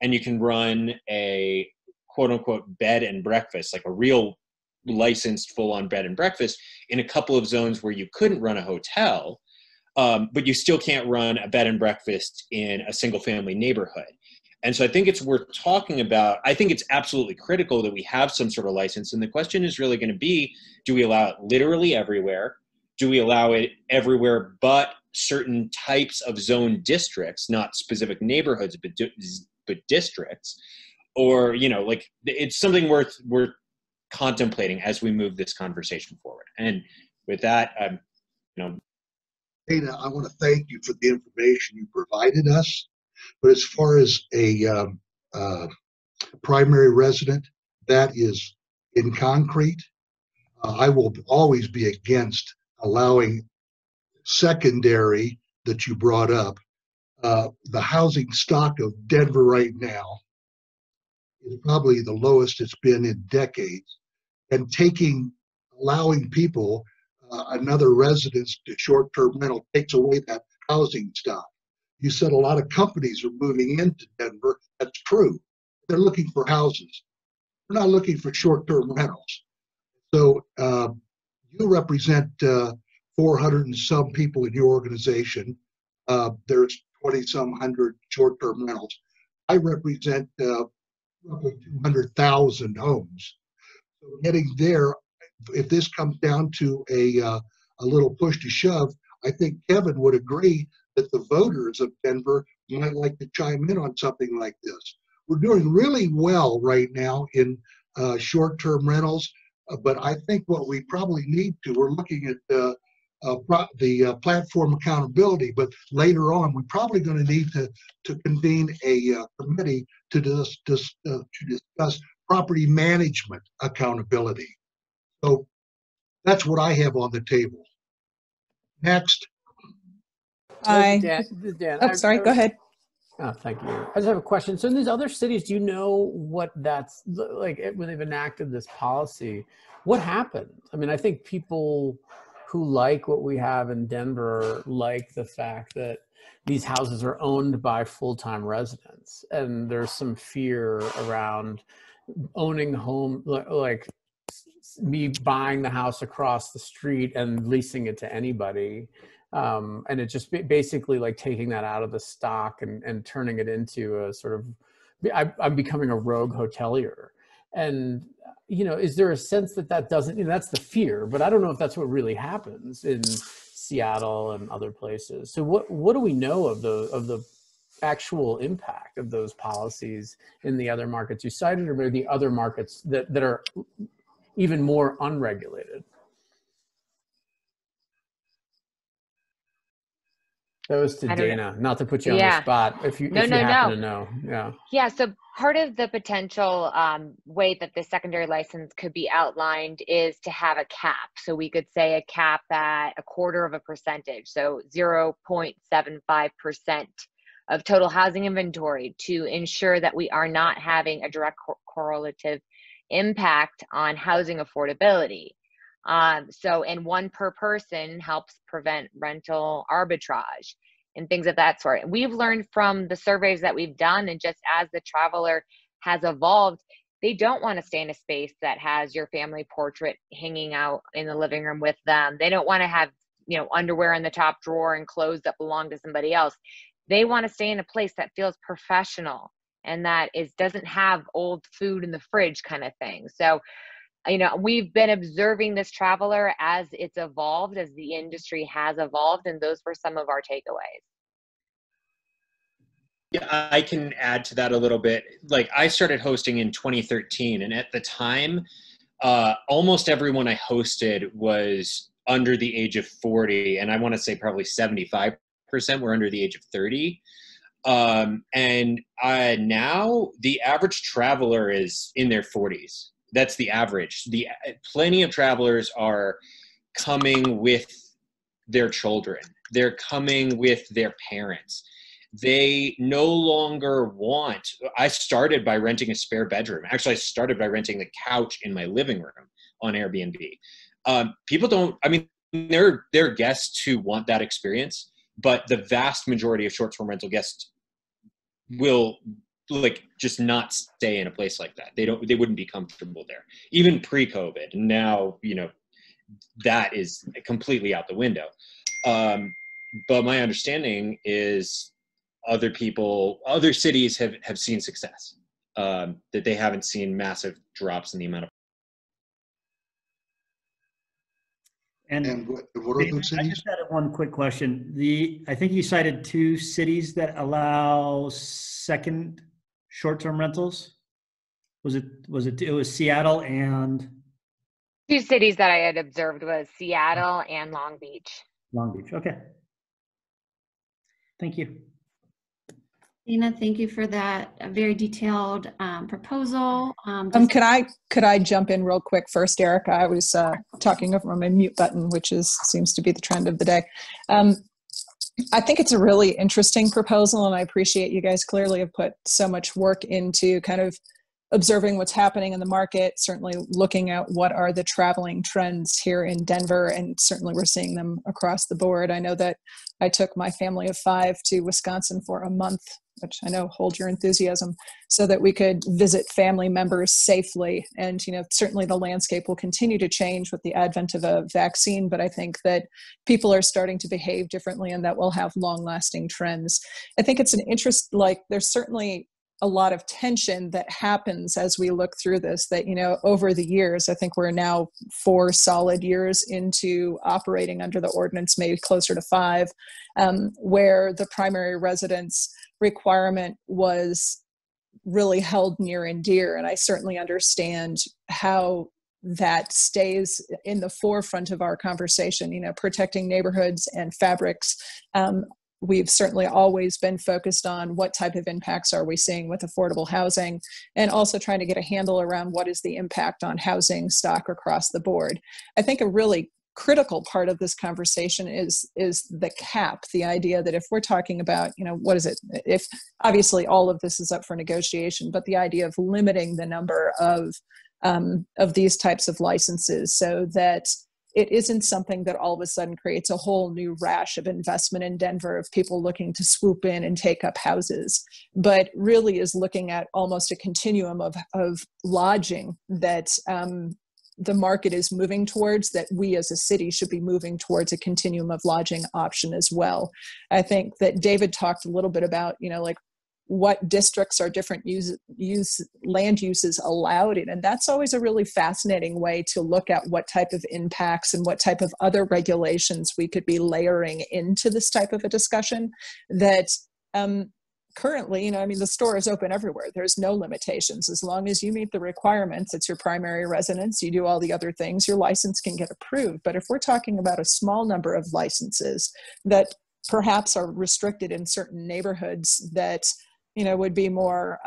and you can run a quote unquote bed and breakfast, like a real licensed full on bed and breakfast in a couple of zones where you couldn't run a hotel, but you still can't run a bed and breakfast in a single family neighborhood. And so I think it's worth talking about. I think it's absolutely critical that we have some sort of license. And the question is really going to be, do we allow it literally everywhere? Do we allow it everywhere but certain types of zone districts, not specific neighborhoods, but districts? Or, you know, like, it's something worth contemplating as we move this conversation forward. And with that, you know. Dana, I want to thank you for the information you provided us. But as far as a primary resident, that is in concrete. I will always be against allowing secondary that you brought up. The housing stock of Denver right now is probably the lowest it's been in decades. And allowing people another residence to short-term rental takes away that housing stock. You said a lot of companies are moving into Denver. That's true. They're looking for houses. They're not looking for short-term rentals. So you represent 400 and some people in your organization. There's 20-some hundred short-term rentals. I represent roughly 200,000 homes. So getting there, if this comes down to a little push to shove, I think Kevin would agree that the voters of Denver might like to chime in on something like this. We're doing really well right now in short-term rentals, but I think what we probably need to, we're looking at the platform accountability, but later on, we're probably going to need to convene a committee to discuss property management accountability. So that's what I have on the table. Next. Hi. Dan, Oh, sorry. Go ahead. Oh, thank you. I just have a question. So in these other cities, do you know what that's like when they've enacted this policy? What happened? I mean, I think people who like what we have in Denver like the fact that these houses are owned by full-time residents, and there's some fear around owning home, like me buying the house across the street and leasing it to anybody. And it just basically like taking that out of the stock and turning it into a sort of, I'm becoming a rogue hotelier. And, you know, is there a sense that doesn't, you know, that's the fear, but I don't know if that's what really happens in Seattle and other places. So what do we know of the actual impact of those policies in the other markets you cited, or maybe the other markets that are even more unregulated? That was to Dana, not to put you on the spot. If you happen to know. Yeah. So part of the potential way that the secondary license could be outlined is to have a cap. So we could say a cap at 0.25%, so 0.75% of total housing inventory, to ensure that we are not having a direct correlative impact on housing affordability. And one per person helps prevent rental arbitrage and things of that sort. And we've learned from the surveys that we've done, and just as the traveler has evolved, they don't want to stay in a space that has your family portrait hanging out in the living room with them. They don't want to have, you know, underwear in the top drawer and clothes that belong to somebody else. They want to stay in a place that feels professional and that doesn't have old food in the fridge kind of thing. So, you know, we've been observing this traveler as it's evolved, as the industry has evolved, and those were some of our takeaways. Yeah, I can add to that a little bit. Like, I started hosting in 2013, and at the time, almost everyone I hosted was under the age of 40, and I want to say probably 75% were under the age of 30. And now the average traveler is in their 40s. That's the average. Plenty of travelers are coming with their children. They're coming with their parents. They no longer want, I started by renting a spare bedroom. Actually, I started by renting the couch in my living room on Airbnb. People don't, I mean, there are guests who want that experience, but the vast majority of short-term rental guests will like just not stay in a place like that. They wouldn't be comfortable there, even pre-COVID. Now, you know, that is completely out the window. But my understanding is other cities have seen success, that they haven't seen massive drops in the amount of. And what are those cities? I just had one quick question. I think you cited 2 cities that allow second short-term rentals. It was Seattle and 2 cities that I had observed was Seattle and Long Beach. Long Beach. Okay. Thank you. Dana, thank you for that very detailed proposal. Could I jump in real quick first, Erica? I was talking over my mute button, which seems to be the trend of the day. I think it's a really interesting proposal, and I appreciate you guys clearly have put so much work into kind of observing what's happening in the market, certainly looking at what are the traveling trends here in Denver, and certainly we're seeing them across the board. I know that I took my family of 5 to Wisconsin for a month, which I know hold your enthusiasm, so that we could visit family members safely. And, you know, certainly the landscape will continue to change with the advent of a vaccine, but I think that people are starting to behave differently and that will have long-lasting trends. I think it's an interest, like there's certainly a lot of tension that happens as we look through this, that, you know, over the years, I think we're now 4 solid years into operating under the ordinance, maybe closer to 5, where the primary residence requirement was really held near and dear. And I certainly understand how that stays in the forefront of our conversation, you know, protecting neighborhoods and fabrics. We've certainly always been focused on what type of impacts are we seeing with affordable housing, and also trying to get a handle around what is the impact on housing stock across the board. I think a really critical part of this conversation is the cap, the idea that if we're talking about, you know, what is it? If obviously all of this is up for negotiation, but the idea of limiting the number of these types of licenses so that it isn't something that all of a sudden creates a whole new rash of investment in Denver of people looking to swoop in and take up houses, but really is looking at almost a continuum of lodging that the market is moving towards, that we as a city should be moving towards a continuum of lodging option as well. I think that David talked a little bit about, you know, like what districts are different land uses allowed in. And that's always a really fascinating way to look at what type of impacts and what type of other regulations we could be layering into this type of a discussion that currently, you know, I mean, the store is open everywhere. There's no limitations. As long as you meet the requirements, it's your primary residence, you do all the other things, your license can get approved. But if we're talking about a small number of licenses that perhaps are restricted in certain neighborhoods that, you know, would be more,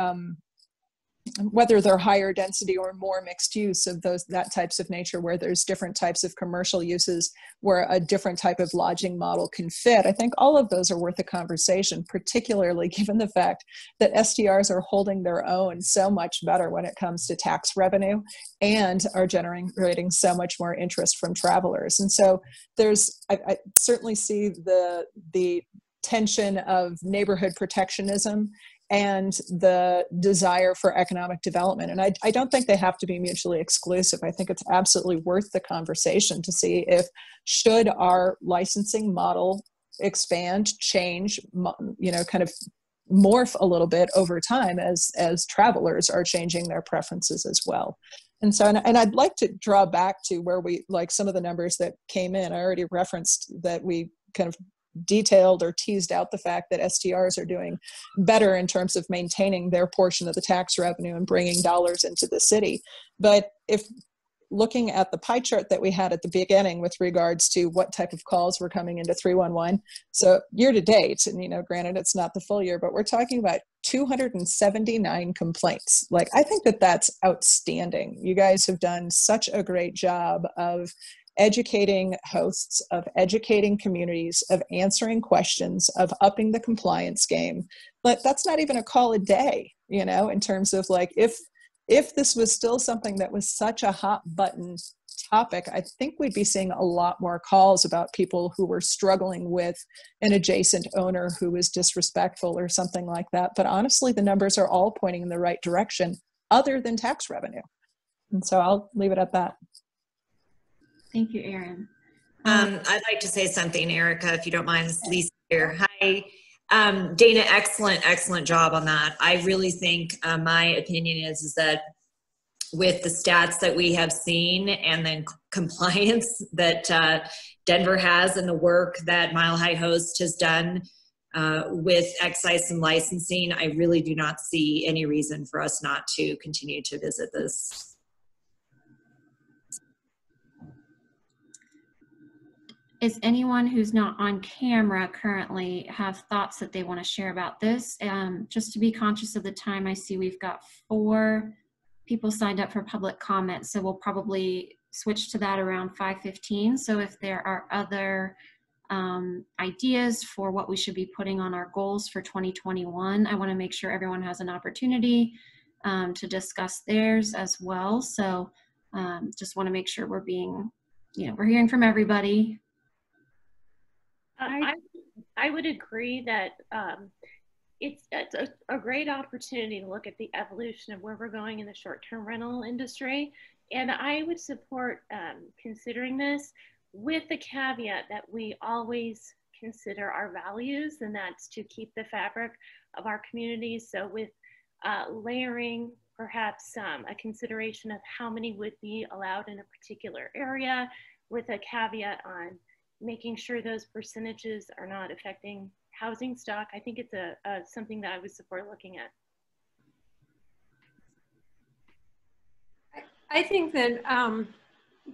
whether they're higher density or more mixed use of that types of nature, where there's different types of commercial uses where a different type of lodging model can fit. I think all of those are worth a conversation, particularly given the fact that STRs are holding their own so much better when it comes to tax revenue and are generating so much more interest from travelers. And so I certainly see the tension of neighborhood protectionism and the desire for economic development. And I don't think they have to be mutually exclusive. I think it's absolutely worth the conversation to see if should our licensing model expand, change, you know, kind of morph a little bit over time as travelers are changing their preferences as well. And so, and I'd like to draw back to where we, like some of the numbers that came in, I already referenced that we kind of detailed or teased out the fact that STRs are doing better in terms of maintaining their portion of the tax revenue and bringing dollars into the city. But if looking at the pie chart that we had at the beginning with regards to what type of calls were coming into 311, so year to date, and, you know, granted it's not the full year, but we're talking about 279 complaints. Like, I think that that's outstanding. You guys have done such a great job of educating hosts, of educating communities, of answering questions, of upping the compliance game. But that's not even a call a day, you know, in terms of like, if this was still something that was such a hot button topic, I think we'd be seeing a lot more calls about people who were struggling with an adjacent owner who was disrespectful or something like that. But honestly, the numbers are all pointing in the right direction other than tax revenue. And so I'll leave it at that. Thank you, Erin. I'd like to say something, Erica, if you don't mind. This is Lisa here. Hi. Dana, excellent job on that. I really think my opinion is that with the stats that we have seen and then compliance that Denver has and the work that Mile High Host has done with excise and licensing, I really do not see any reason for us not to continue to visit this. Is anyone who's not on camera currently have thoughts that they want to share about this? Just to be conscious of the time, I see we've got 4 people signed up for public comment, so we'll probably switch to that around 5:15. So if there are other ideas for what we should be putting on our goals for 2021, I want to make sure everyone has an opportunity to discuss theirs as well. So just want to make sure we're being, we're hearing from everybody. I would agree that it's a great opportunity to look at the evolution of where we're going in the short-term rental industry. And I would support considering this with the caveat that we always consider our values, and that's to keep the fabric of our communities. So with layering perhaps a consideration of how many would be allowed in a particular area, with a caveat on making sure those percentages are not affecting housing stock. I think it's something that I would support looking at. I think that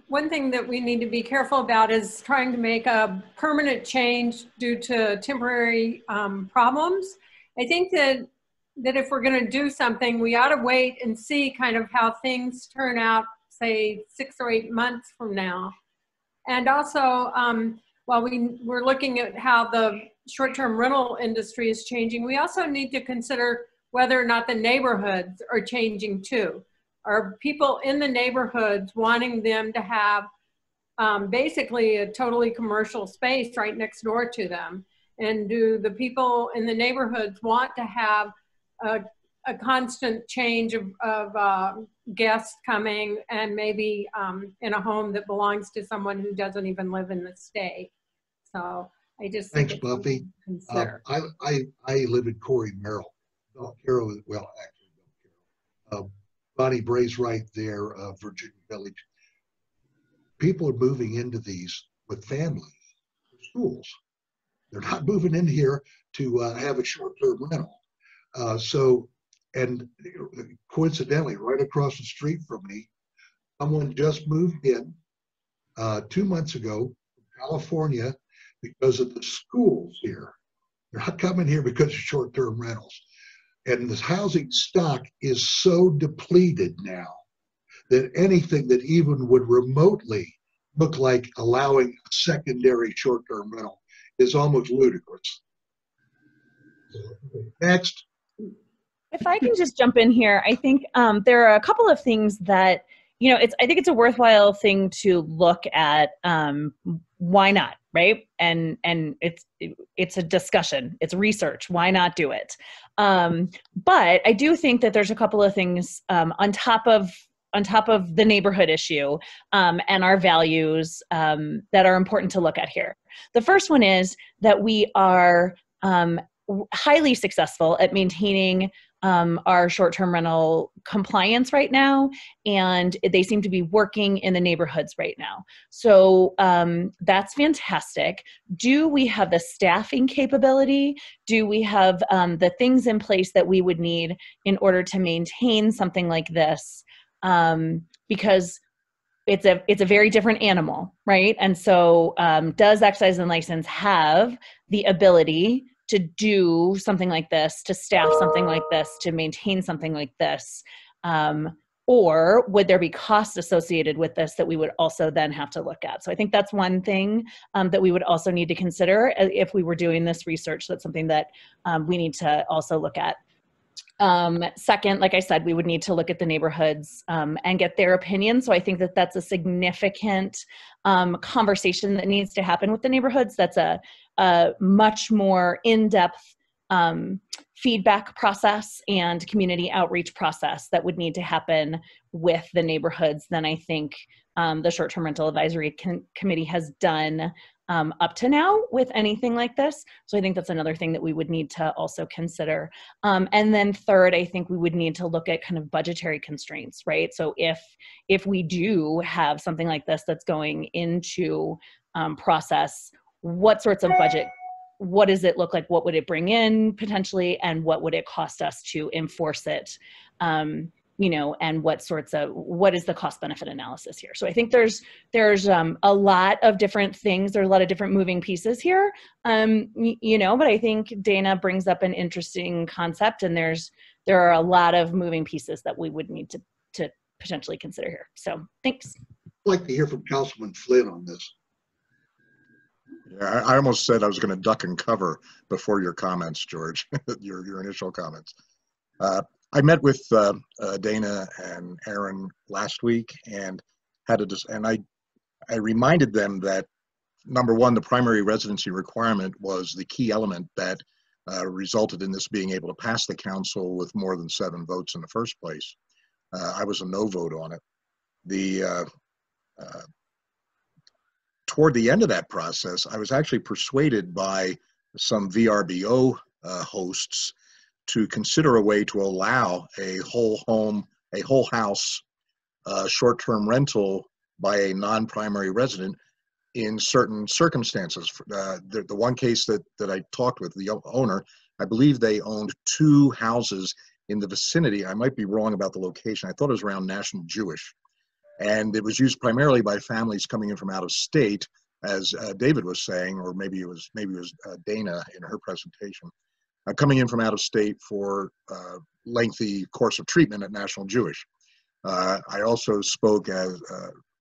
one thing that we need to be careful about is trying to make a permanent change due to temporary problems. I think that if we're going to do something, we ought to wait and see kind of how things turn out, say 6 or 8 months from now. And also, while we're looking at how the short-term rental industry is changing, we also need to consider whether or not the neighborhoods are changing too. Are people in the neighborhoods wanting them to have basically a totally commercial space right next door to them? And do the people in the neighborhoods want to have a constant change of guests coming and maybe in a home that belongs to someone who doesn't even live in the state? So I just thanks, Buffy. I live in Corey, Merrill. Belcaro, well, actually, Belcaro. Bonnie Bray's right there, Virginia Village. People are moving into these with families, schools. They're not moving in here to have a short-term rental. And coincidentally, right across the street from me, someone just moved in 2 months ago from California because of the schools here. They're not coming here because of short-term rentals. And this housing stock is so depleted now that anything that even would remotely look like allowing a secondary short-term rental is almost ludicrous. Next. If I can just jump in here, I think there are a couple of things that, I think it's a worthwhile thing to look at. Why not, right? And it's a discussion, it's research. Why not do it? But I do think that there's a couple of things on top of the neighborhood issue and our values that are important to look at here. The first one is that we are highly successful at maintaining our short-term rental compliance right now, and they seem to be working in the neighborhoods right now. So that's fantastic. Do we have the staffing capability? Do we have the things in place that we would need in order to maintain something like this? Because it's a very different animal, right? And so does excise and license have the ability to do something like this, to staff something like this, to maintain something like this? Or would there be costs associated with this that we would also then have to look at? So I think that's one thing that we would also need to consider if we were doing this research. That's something that we need to also look at. Second, like I said, we would need to look at the neighborhoods and get their opinion. So I think that that's a significant conversation that needs to happen with the neighborhoods. That's a much more in-depth feedback process and community outreach process that would need to happen with the neighborhoods than I think the short-term rental advisory committee has done up to now with anything like this. So I think that's another thing that we would need to also consider. And then third, I think we would need to look at kind of budgetary constraints, right? So if we do have something like this that's going into process, what sorts of budget, what does it look like? What would it bring in potentially? And what would it cost us to enforce it? You know, and what is the cost benefit analysis here? So I think there's a lot of different things. There's a lot of different moving pieces here, you know, but I think Dana brings up an interesting concept, and there are a lot of moving pieces that we would need to potentially consider here. So thanks. I'd like to hear from Councilman Flynn on this. Yeah, I almost said I was going to duck and cover before your comments, George, your initial comments. I met with Dana and Aaron last week and I reminded them that, number one, the primary residency requirement was the key element that resulted in this being able to pass the council with more than 7 votes in the first place. I was a no vote on it. Toward the end of that process, I was actually persuaded by some VRBO hosts to consider a way to allow a whole house short-term rental by a non-primary resident in certain circumstances. The one case that I talked with, the owner, I believe they owned 2 houses in the vicinity. I might be wrong about the location. I thought it was around National Jewish. And it was used primarily by families coming in from out of state, as David was saying, or maybe it was Dana in her presentation, coming in from out of state for lengthy course of treatment at National Jewish. I also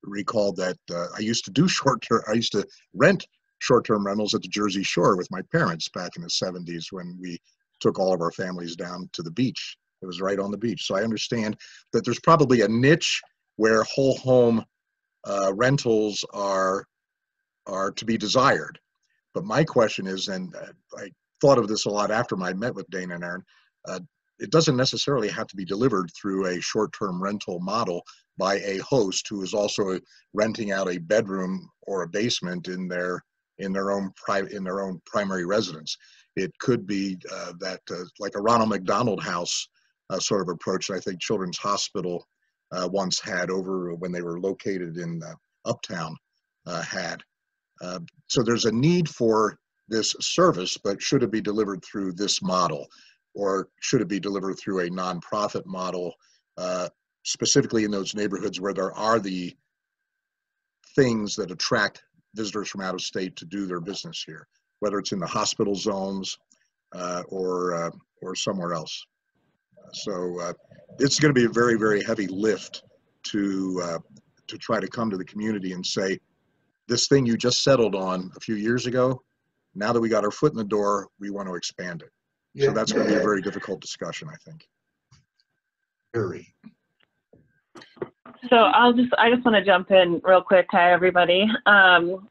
recalled that I used to rent short-term rentals at the Jersey Shore with my parents back in the 70s when we took all of our families down to the beach. It was right on the beach. So I understand that there's probably a niche where whole home rentals are to be desired. But my question is, and I thought of this a lot after I met with Dana and Aaron, it doesn't necessarily have to be delivered through a short-term rental model by a host who is also renting out a bedroom or a basement in their own primary residence. It could be like a Ronald McDonald House sort of approach that I think Children's Hospital once had over when they were located in Uptown had. So there's a need for this service, but should it be delivered through this model, or should it be delivered through a nonprofit model, specifically in those neighborhoods where there are the things that attract visitors from out of state to do their business here, whether it's in the hospital zones or somewhere else. So it's going to be a very, very heavy lift to try to come to the community and say, this thing you just settled on a few years ago, now that we got our foot in the door, we want to expand it. Yeah. So that's going to be a very difficult discussion, I think. Very. So I just want to jump in real quick. Hi, everybody. So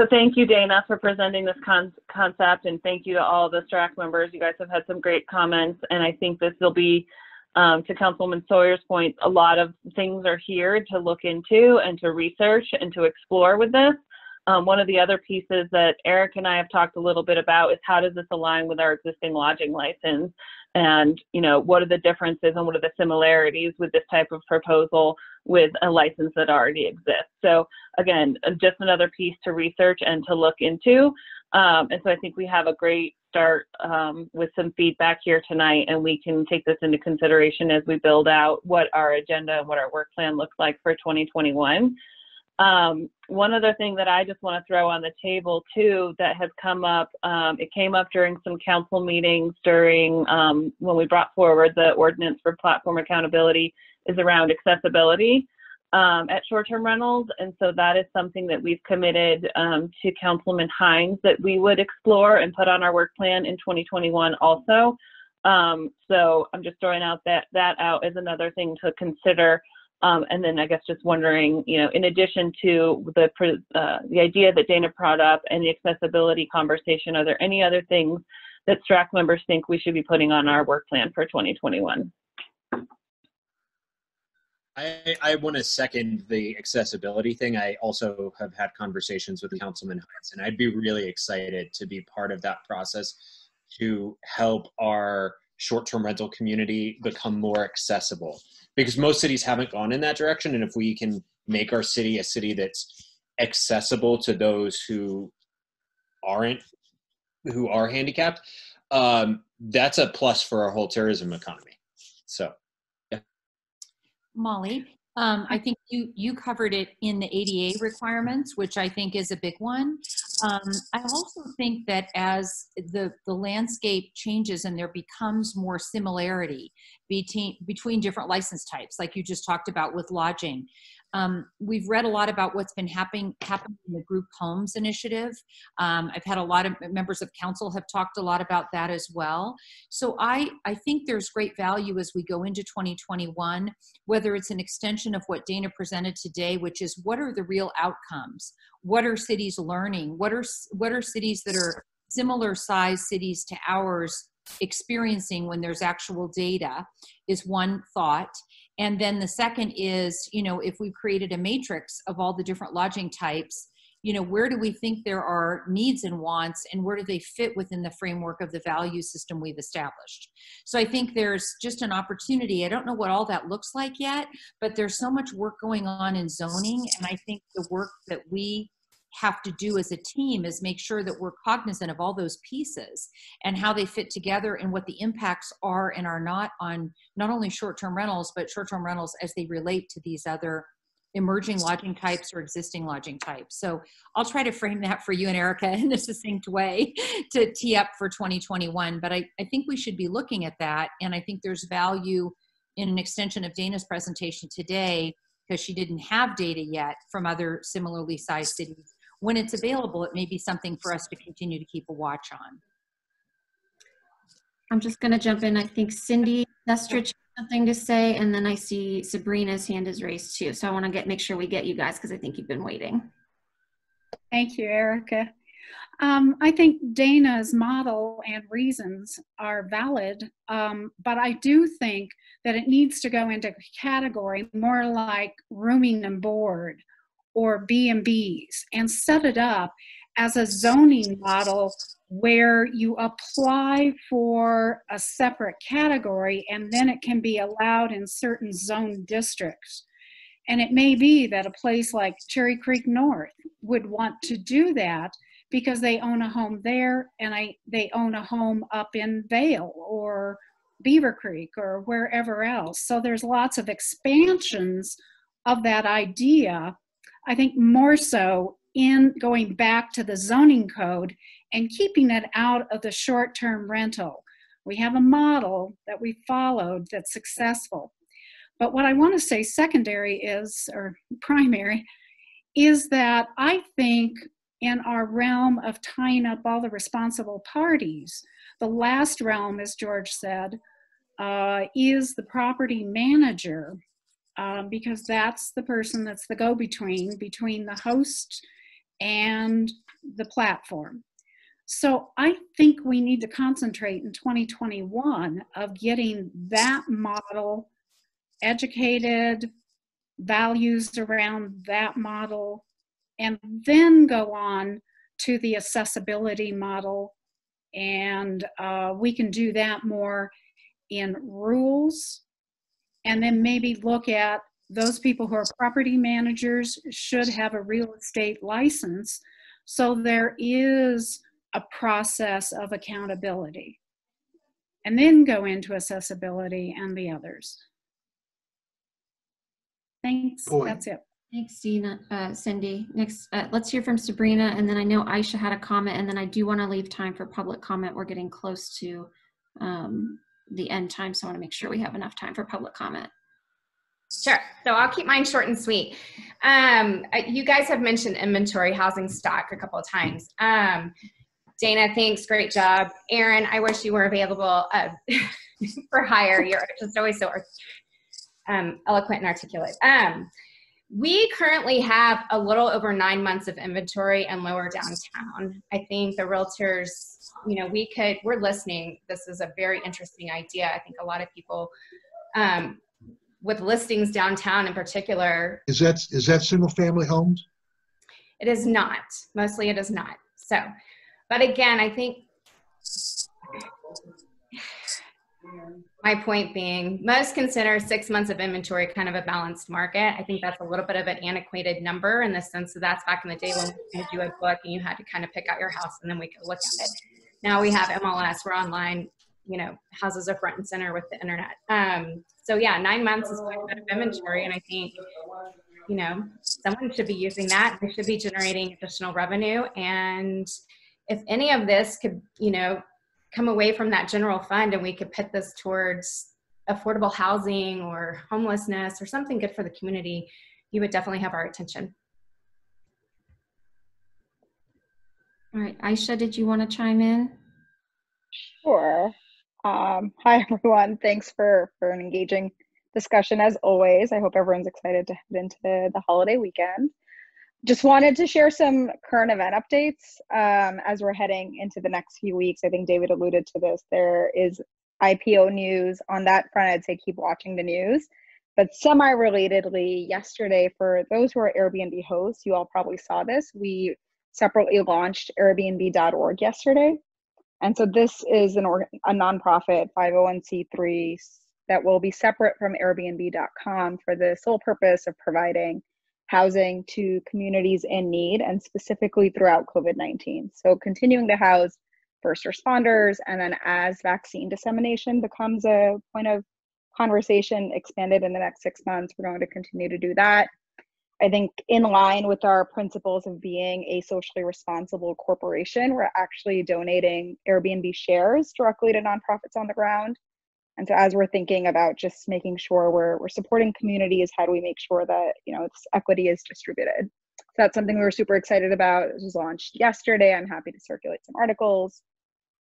thank you, Dana, for presenting this concept, and thank you to all the Strat members. You guys have had some great comments, and I think this will be, to Councilwoman Sawyer's point, a lot of things are here to look into and to research and to explore with this. One of the other pieces that Eric and I have talked a little bit about is how does this align with our existing lodging license, and what are the differences and what are the similarities with this type of proposal with a license that already exists. So again, just another piece to research and to look into. And so I think we have a great start with some feedback here tonight, and we can take this into consideration as we build out what our agenda and what our work plan looks like for 2021. One other thing that I just want to throw on the table too that has come up, it came up during some council meetings during when we brought forward the ordinance for platform accountability, is around accessibility at short-term rentals. And so that is something that we've committed to Councilman Hines that we would explore and put on our work plan in 2021 also. So I'm just throwing out that out as another thing to consider. And then I guess just wondering, you know, in addition to the idea that Dana brought up and the accessibility conversation, are there any other things that STRAC members think we should be putting on our work plan for 2021? I want to second the accessibility thing. I also have had conversations with Councilman Hines, and I'd be really excited to be part of that process to help our short-term rental community become more accessible, because most cities haven't gone in that direction. And if we can make our city a city that's accessible to those who are handicapped, that's a plus for our whole tourism economy. So, yeah. Molly, I think you covered it in the ADA requirements, which I think is a big one. I also think that as the landscape changes and there becomes more similarity between different license types, like you just talked about with lodging, we've read a lot about what's been happening in the group homes initiative. I've had a lot of members of council have talked a lot about that as well. So I think there's great value as we go into 2021, whether it's an extension of what Dana presented today, which is what are the real outcomes? What are cities learning? What are cities that are similar size cities to ours experiencing when there's actual data, is one thought. And then the second is, you know, if we've created a matrix of all the different lodging types, you know, where do we think there are needs and wants, and where do they fit within the framework of the value system we've established? So I think there's just an opportunity. I don't know what all that looks like yet, but there's so much work going on in zoning. And I think the work that we have to do as a team is make sure that we're cognizant of all those pieces and how they fit together and what the impacts are and are not on not only short-term rentals, but short-term rentals as they relate to these other emerging lodging types or existing lodging types. So I'll try to frame that for you and Erica in a succinct way to tee up for 2021. But I think we should be looking at that. And I think there's value in an extension of Dana's presentation today, because she didn't have data yet from other similarly sized cities. When it's available, it may be something for us to continue to keep a watch on. I'm just going to jump in. I think Cindy Nestrich has something to say, and then I see Sabrina's hand is raised too. So I want to make sure we get you guys, because I think you've been waiting. Thank you, Erica. I think Dana's model and reasons are valid, but I do think that it needs to go into a category more like rooming and board or B&Bs, and set it up as a zoning model where you apply for a separate category and then it can be allowed in certain zone districts. And it may be that a place like Cherry Creek North would want to do that because they own a home there and they own a home up in Vail or Beaver Creek or wherever else. So there's lots of expansions of that idea. I think more so in going back to the zoning code and keeping it out of the short-term rental. We have a model that we followed that's successful. But what I want to say secondary is, or primary, is that I think in our realm of tying up all the responsible parties, the last realm, as George said, is the property manager. Because that's the person that's the go-between between the host and the platform. So I think we need to concentrate in 2021 of getting that model educated, values around that model, and then go on to the accessibility model. And we can do that more in rules. And then maybe look at those people who are property managers should have a real estate license. So there is a process of accountability. And then go into accessibility and the others. Thanks, that's it. Thanks, Cindy. Next, let's hear from Sabrina, and then I know Aisha had a comment, and then I do want to leave time for public comment. We're getting close to the end time, so I want to make sure we have enough time for public comment. Sure. So I'll keep mine short and sweet. You guys have mentioned inventory housing stock a couple of times. Dana, thanks. Great job. Aaron, I wish you were available for hire. You're just always so eloquent and articulate. We currently have a little over 9 months of inventory in lower downtown. I think the realtors, we're listening. This is a very interesting idea. I think a lot of people, with listings downtown in particular. Is that single family homes? It is not. Mostly it is not. So, but again, I think my point being, most consider 6 months of inventory kind of a balanced market. I think that's a little bit of an antiquated number in the sense that that's back in the day when we could do a book and you had to kind of pick out your house and then we could look at it. Now we have MLS, we're online, houses are front and center with the internet. So yeah, 9 months is quite a bit of inventory. And I think, someone should be using that. They should be generating additional revenue. And if any of this could, come away from that general fund and we could put this towards affordable housing or homelessness or something good for the community, you would definitely have our attention. All right, Aisha, did you want to chime in? Sure. Hi, everyone. Thanks for an engaging discussion as always. I hope everyone's excited to head into the holiday weekend. Just wanted to share some current event updates as we're heading into the next few weeks. I think David alluded to this. There is IPO news on that front. I'd say keep watching the news. But semi-relatedly, yesterday, for those who are Airbnb hosts, you all probably saw this. We separately launched Airbnb.org yesterday. And so this is a nonprofit 501c3 that will be separate from Airbnb.com for the sole purpose of providing housing to communities in need and specifically throughout COVID-19. So continuing to house first responders, and then as vaccine dissemination becomes a point of conversation expanded in the next 6 months, we're going to continue to do that. I think in line with our principles of being a socially responsible corporation, we're actually donating Airbnb shares directly to nonprofits on the ground. And so as we're thinking about just making sure we're supporting communities, how do we make sure that, this equity is distributed? So that's something we were super excited about. It was launched yesterday. I'm happy to circulate some articles.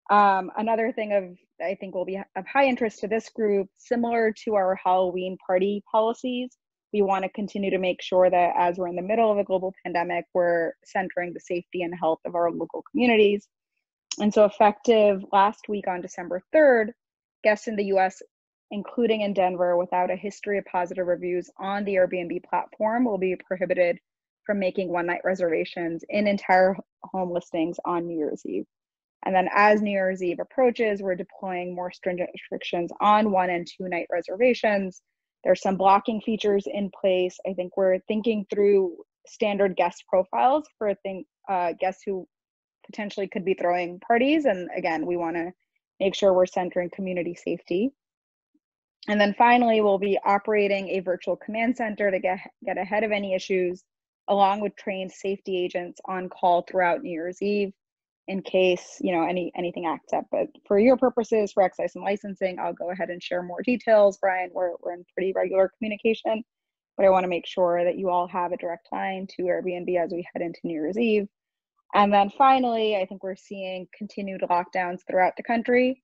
Another thing I think will be of high interest to this group, similar to our Halloween party policies, we want to continue to make sure that as we're in the middle of a global pandemic, we're centering the safety and health of our local communities. And so effective last week on December 3rd, guests in the US, including in Denver, without a history of positive reviews on the Airbnb platform will be prohibited from making one-night reservations in entire home listings on New Year's Eve. And then as New Year's Eve approaches, we're deploying more stringent restrictions on 1- and 2-night reservations. There's some blocking features in place. I think we're thinking through standard guest profiles for guests who potentially could be throwing parties. And again, we want to make sure we're centering community safety. And then finally, we'll be operating a virtual command center to get ahead of any issues, along with trained safety agents on call throughout New Year's Eve in case anything acts up. But for your purposes, for excise and licensing, I'll go ahead and share more details. Brian, we're in pretty regular communication, but I want to make sure that you all have a direct line to Airbnb as we head into New Year's Eve. And then finally, I think we're seeing continued lockdowns throughout the country.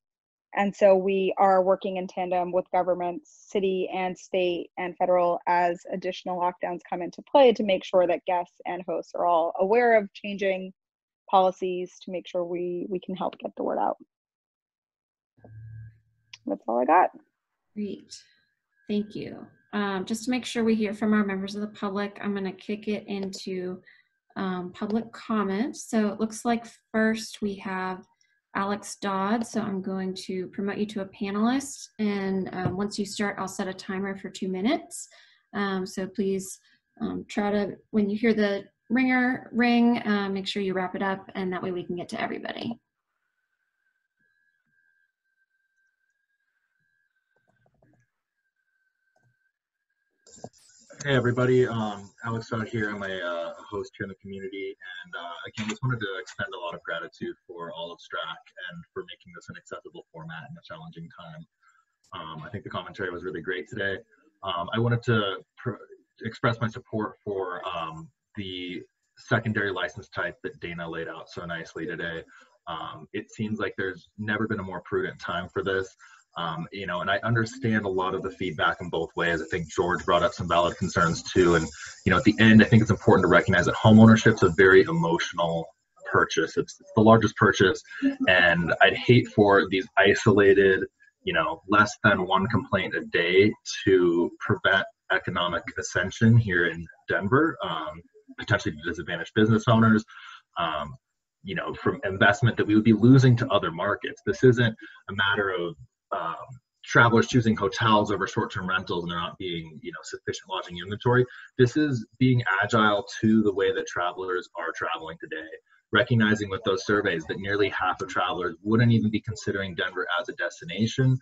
And so we are working in tandem with governments, city and state and federal, as additional lockdowns come into play to make sure that guests and hosts are all aware of changing policies to make sure we can help get the word out. That's all I got. Great. Thank you. Just to make sure we hear from our members of the public, I'm going to kick it into public comment. So it looks like first we have Alex Dodd. So I'm going to promote you to a panelist. And once you start, I'll set a timer for 2 minutes. So please try to, when you hear the ringer ring, make sure you wrap it up, and that way we can get to everybody. Hey everybody, Alex out here. I'm a host here in the community, and again, just wanted to extend a lot of gratitude for all of Strat and for making this an accessible format in a challenging time. I think the commentary was really great today. I wanted to express my support for the secondary license type that Dana laid out so nicely today. It seems like there's never been a more prudent time for this. You know, and I understand a lot of the feedback in both ways. I think George brought up some valid concerns too. And, you know, at the end, I think it's important to recognize that homeownership is a very emotional purchase. It's the largest purchase. And I'd hate for these isolated, you know, less than one complaint a day to prevent economic ascension here in Denver, potentially to disadvantage business owners. You know, from investment that we would be losing to other markets. This isn't a matter of travelers choosing hotels over short-term rentals and there not being, you know, sufficient lodging inventory. This is being agile to the way that travelers are traveling today, recognizing with those surveys that nearly half of travelers wouldn't even be considering Denver as a destination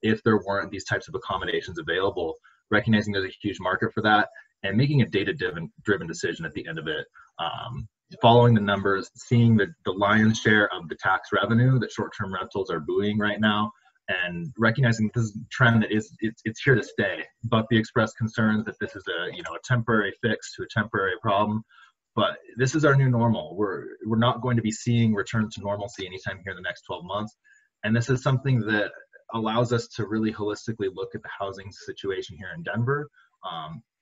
if there weren't these types of accommodations available, recognizing there's a huge market for that and making a data-driven decision at the end of it. Following the numbers, seeing the lion's share of the tax revenue that short-term rentals are buoying right now, and recognizing this is a trend that it's here to stay. But the expressed concerns that this is a, you know, a temporary fix to a temporary problem. But this is our new normal. We're not going to be seeing return to normalcy anytime here in the next 12 months. And this is something that allows us to really holistically look at the housing situation here in Denver,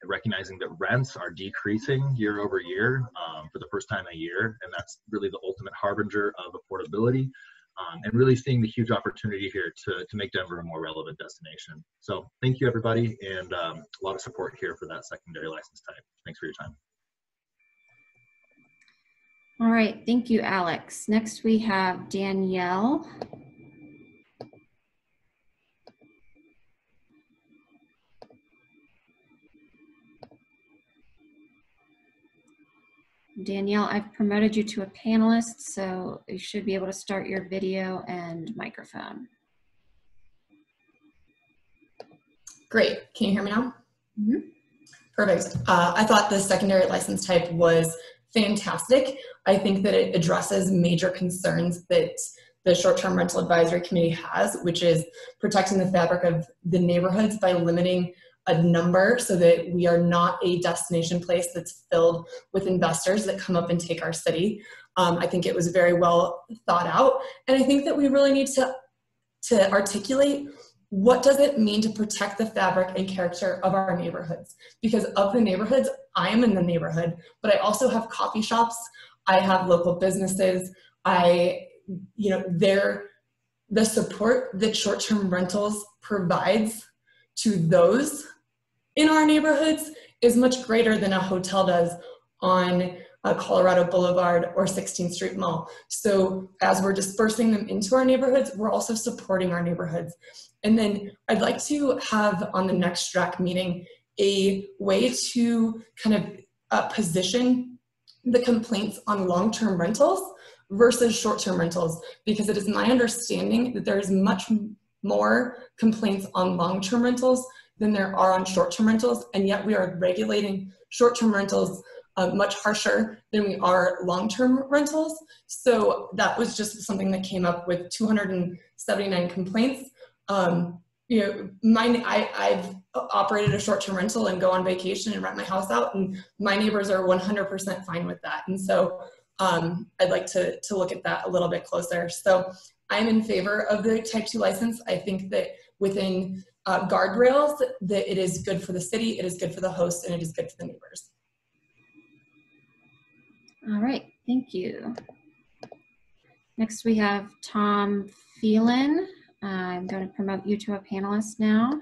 recognizing that rents are decreasing year over year for the first time in a year. And that's really the ultimate harbinger of affordability. And really seeing the huge opportunity here to make Denver a more relevant destination. So thank you, everybody, and a lot of support here for that secondary license type. Thanks for your time. All right, thank you, Alex. Next we have Danielle. Danielle, I've promoted you to a panelist, so you should be able to start your video and microphone. Great. Can you hear me now? Mm-hmm. Perfect. I thought the secondary license type was fantastic. I think that it addresses major concerns that the short-term rental advisory committee has, which is protecting the fabric of the neighborhoods by limiting a number so that we are not a destination place that's filled with investors that come up and take our city. I think it was very well thought out. And I think that we really need to articulate what does it mean to protect the fabric and character of our neighborhoods? Because of the neighborhoods, I am in the neighborhood, but I also have coffee shops. I have local businesses. The support that short-term rentals provides to those in our neighborhoods is much greater than a hotel does on Colorado Boulevard or 16th Street Mall. So as we're dispersing them into our neighborhoods, we're also supporting our neighborhoods. And then I'd like to have on the next STRAC meeting a way to kind of position the complaints on long-term rentals versus short-term rentals, because it is my understanding that there is much more complaints on long-term rentals than there are on short-term rentals, and yet we are regulating short-term rentals much harsher than we are long-term rentals. So that was just something that came up with 279 complaints. You know, I've operated a short-term rental and go on vacation and rent my house out, and my neighbors are 100% fine with that. And so I'd like to look at that a little bit closer. So I'm in favor of the type 2 license. I think that within guardrails, that it is good for the city, it is good for the host, and it is good for the neighbors. All right, thank you. Next we have Tom Phelan. I'm going to promote you to a panelist now.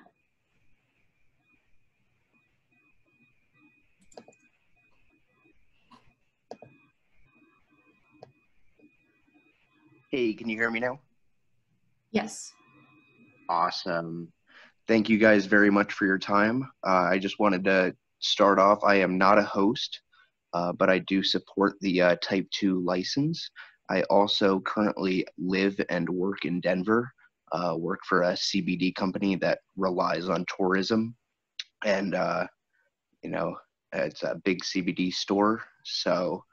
Hey, can you hear me now? Yes. Awesome. Thank you guys very much for your time. I just wanted to start off. I am not a host, but I do support the Type 2 license. I also currently live and work in Denver, work for a CBD company that relies on tourism. And you know, it's a big CBD store. So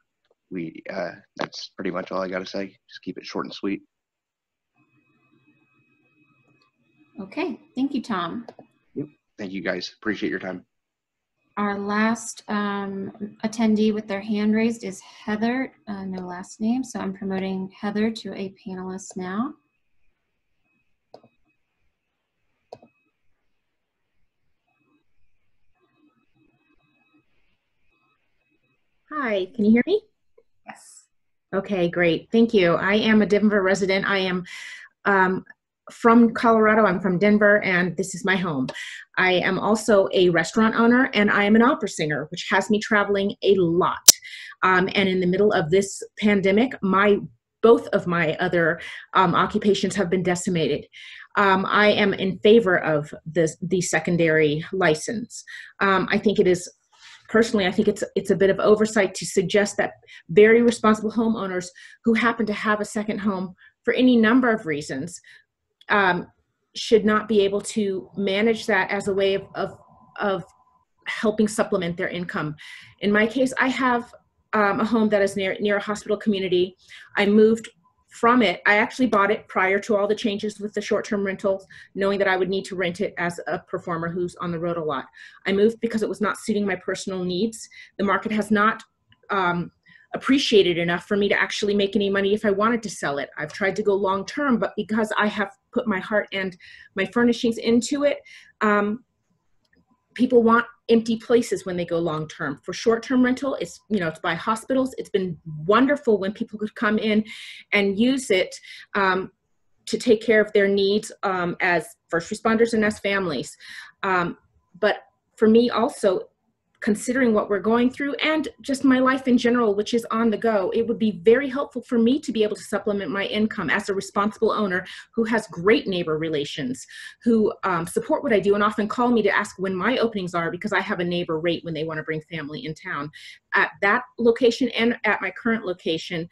that's pretty much all I got to say. Just keep it short and sweet. Okay, thank you, Tom. Yep. Thank you guys. Appreciate your time. Our last attendee with their hand raised is Heather, no last name, so I'm promoting Heather to a panelist now. Hi, can you hear me? Yes. Okay, great. Thank you. I am a Denver resident. I am from Colorado. I'm from Denver, and this is my home. I am also a restaurant owner, and I am an opera singer, which has me traveling a lot. And in the middle of this pandemic, both of my other occupations have been decimated. I am in favor of the secondary license. I think it is, personally, I think it's a bit of oversight to suggest that very responsible homeowners who happen to have a second home for any number of reasons should not be able to manage that as a way of helping supplement their income. In my case, I have a home that is near a hospital community. I moved from it. I actually bought it prior to all the changes with the short-term rentals, knowing that I would need to rent it as a performer who's on the road a lot. I moved because it was not suiting my personal needs. The market has not appreciated enough for me to actually make any money if I wanted to sell it. I've tried to go long-term, but because I have put my heart and my furnishings into it, people want empty places when they go long-term. For short-term rental, it's by hospitals. It's been wonderful when people could come in and use it to take care of their needs as first responders and as families. But for me also, considering what we're going through and just my life in general, which is on the go, it would be very helpful for me to be able to supplement my income as a responsible owner who has great neighbor relations, who support what I do and often call me to ask when my openings are, because I have a neighbor rate when they want to bring family in town. At that location and at my current location,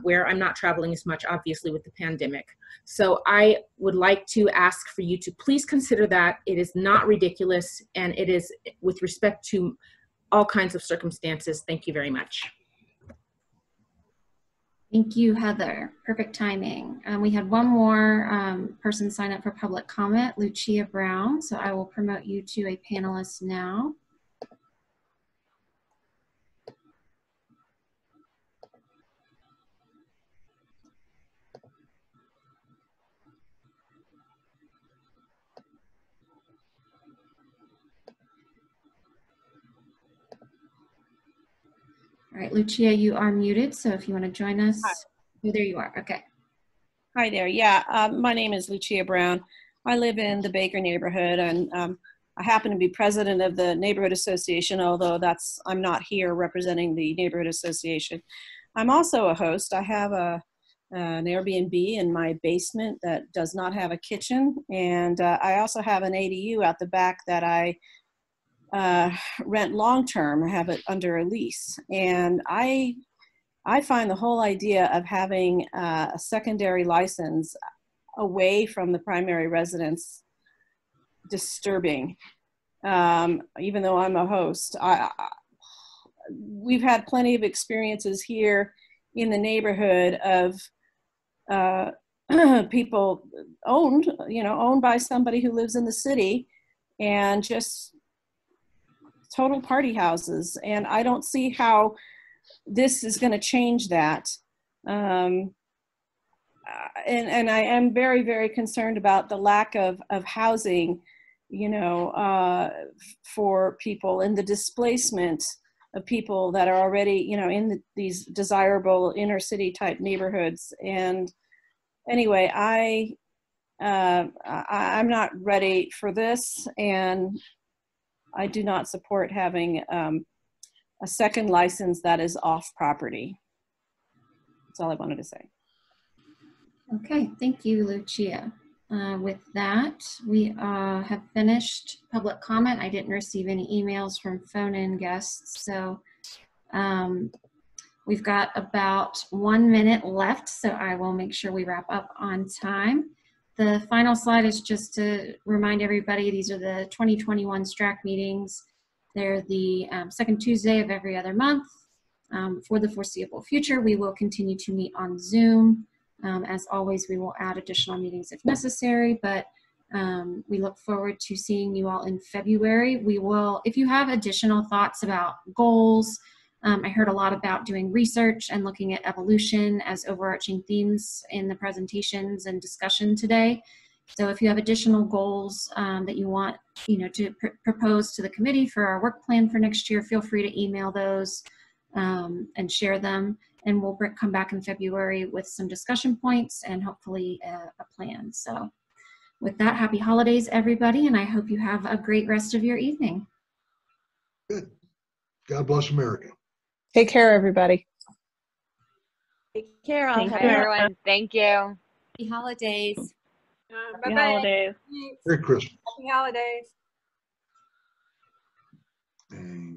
where I'm not traveling as much, obviously, with the pandemic. So I would like to ask for you to please consider that. It is not ridiculous, and it is with respect to all kinds of circumstances. Thank you very much. Thank you, Heather. Perfect timing. We had one more person sign up for public comment, Lucia Brown. So I will promote you to a panelist now. All right, Lucia, you are muted, so if you want to join us. Hi. Oh, there you are. Okay. Hi there. Yeah, my name is Lucia Brown. I live in the Baker neighborhood, and I happen to be president of the neighborhood association, although I'm not here representing the neighborhood association. I'm also a host. I have an Airbnb in my basement that does not have a kitchen, and I also have an ADU out the back that I rent long-term. I have it under a lease, and I find the whole idea of having a secondary license away from the primary residence disturbing. Even though I'm a host, we've had plenty of experiences here in the neighborhood of people owned by somebody who lives in the city, and just total party houses. And I don't see how this is going to change that. And I am very, very concerned about the lack of housing, for people, and the displacement of people that are already, in these desirable inner city type neighborhoods. And anyway, I'm not ready for this, and I do not support having a second license that is off property. That's all I wanted to say. Okay, thank you, Lucia. With that, we have finished public comment. I didn't receive any emails from phone-in guests, so we've got about 1 minute left, so I will make sure we wrap up on time. The final slide is just to remind everybody, these are the 2021 STRAC meetings. They're the second Tuesday of every other month. For the foreseeable future, we will continue to meet on Zoom. As always, we will add additional meetings if necessary, but we look forward to seeing you all in February. We will, if you have additional thoughts about goals, I heard a lot about doing research and looking at evolution as overarching themes in the presentations and discussion today. So if you have additional goals that you want, to propose to the committee for our work plan for next year, feel free to email those and share them. And we'll come back in February with some discussion points and hopefully a plan. So with that, happy holidays, everybody, and I hope you have a great rest of your evening. Good. God bless America. Take care, everybody. Take care, all. Thank Have you, a everyone. Thank you. Happy holidays. Bye-bye. Happy holidays. Merry Christmas. Happy holidays. And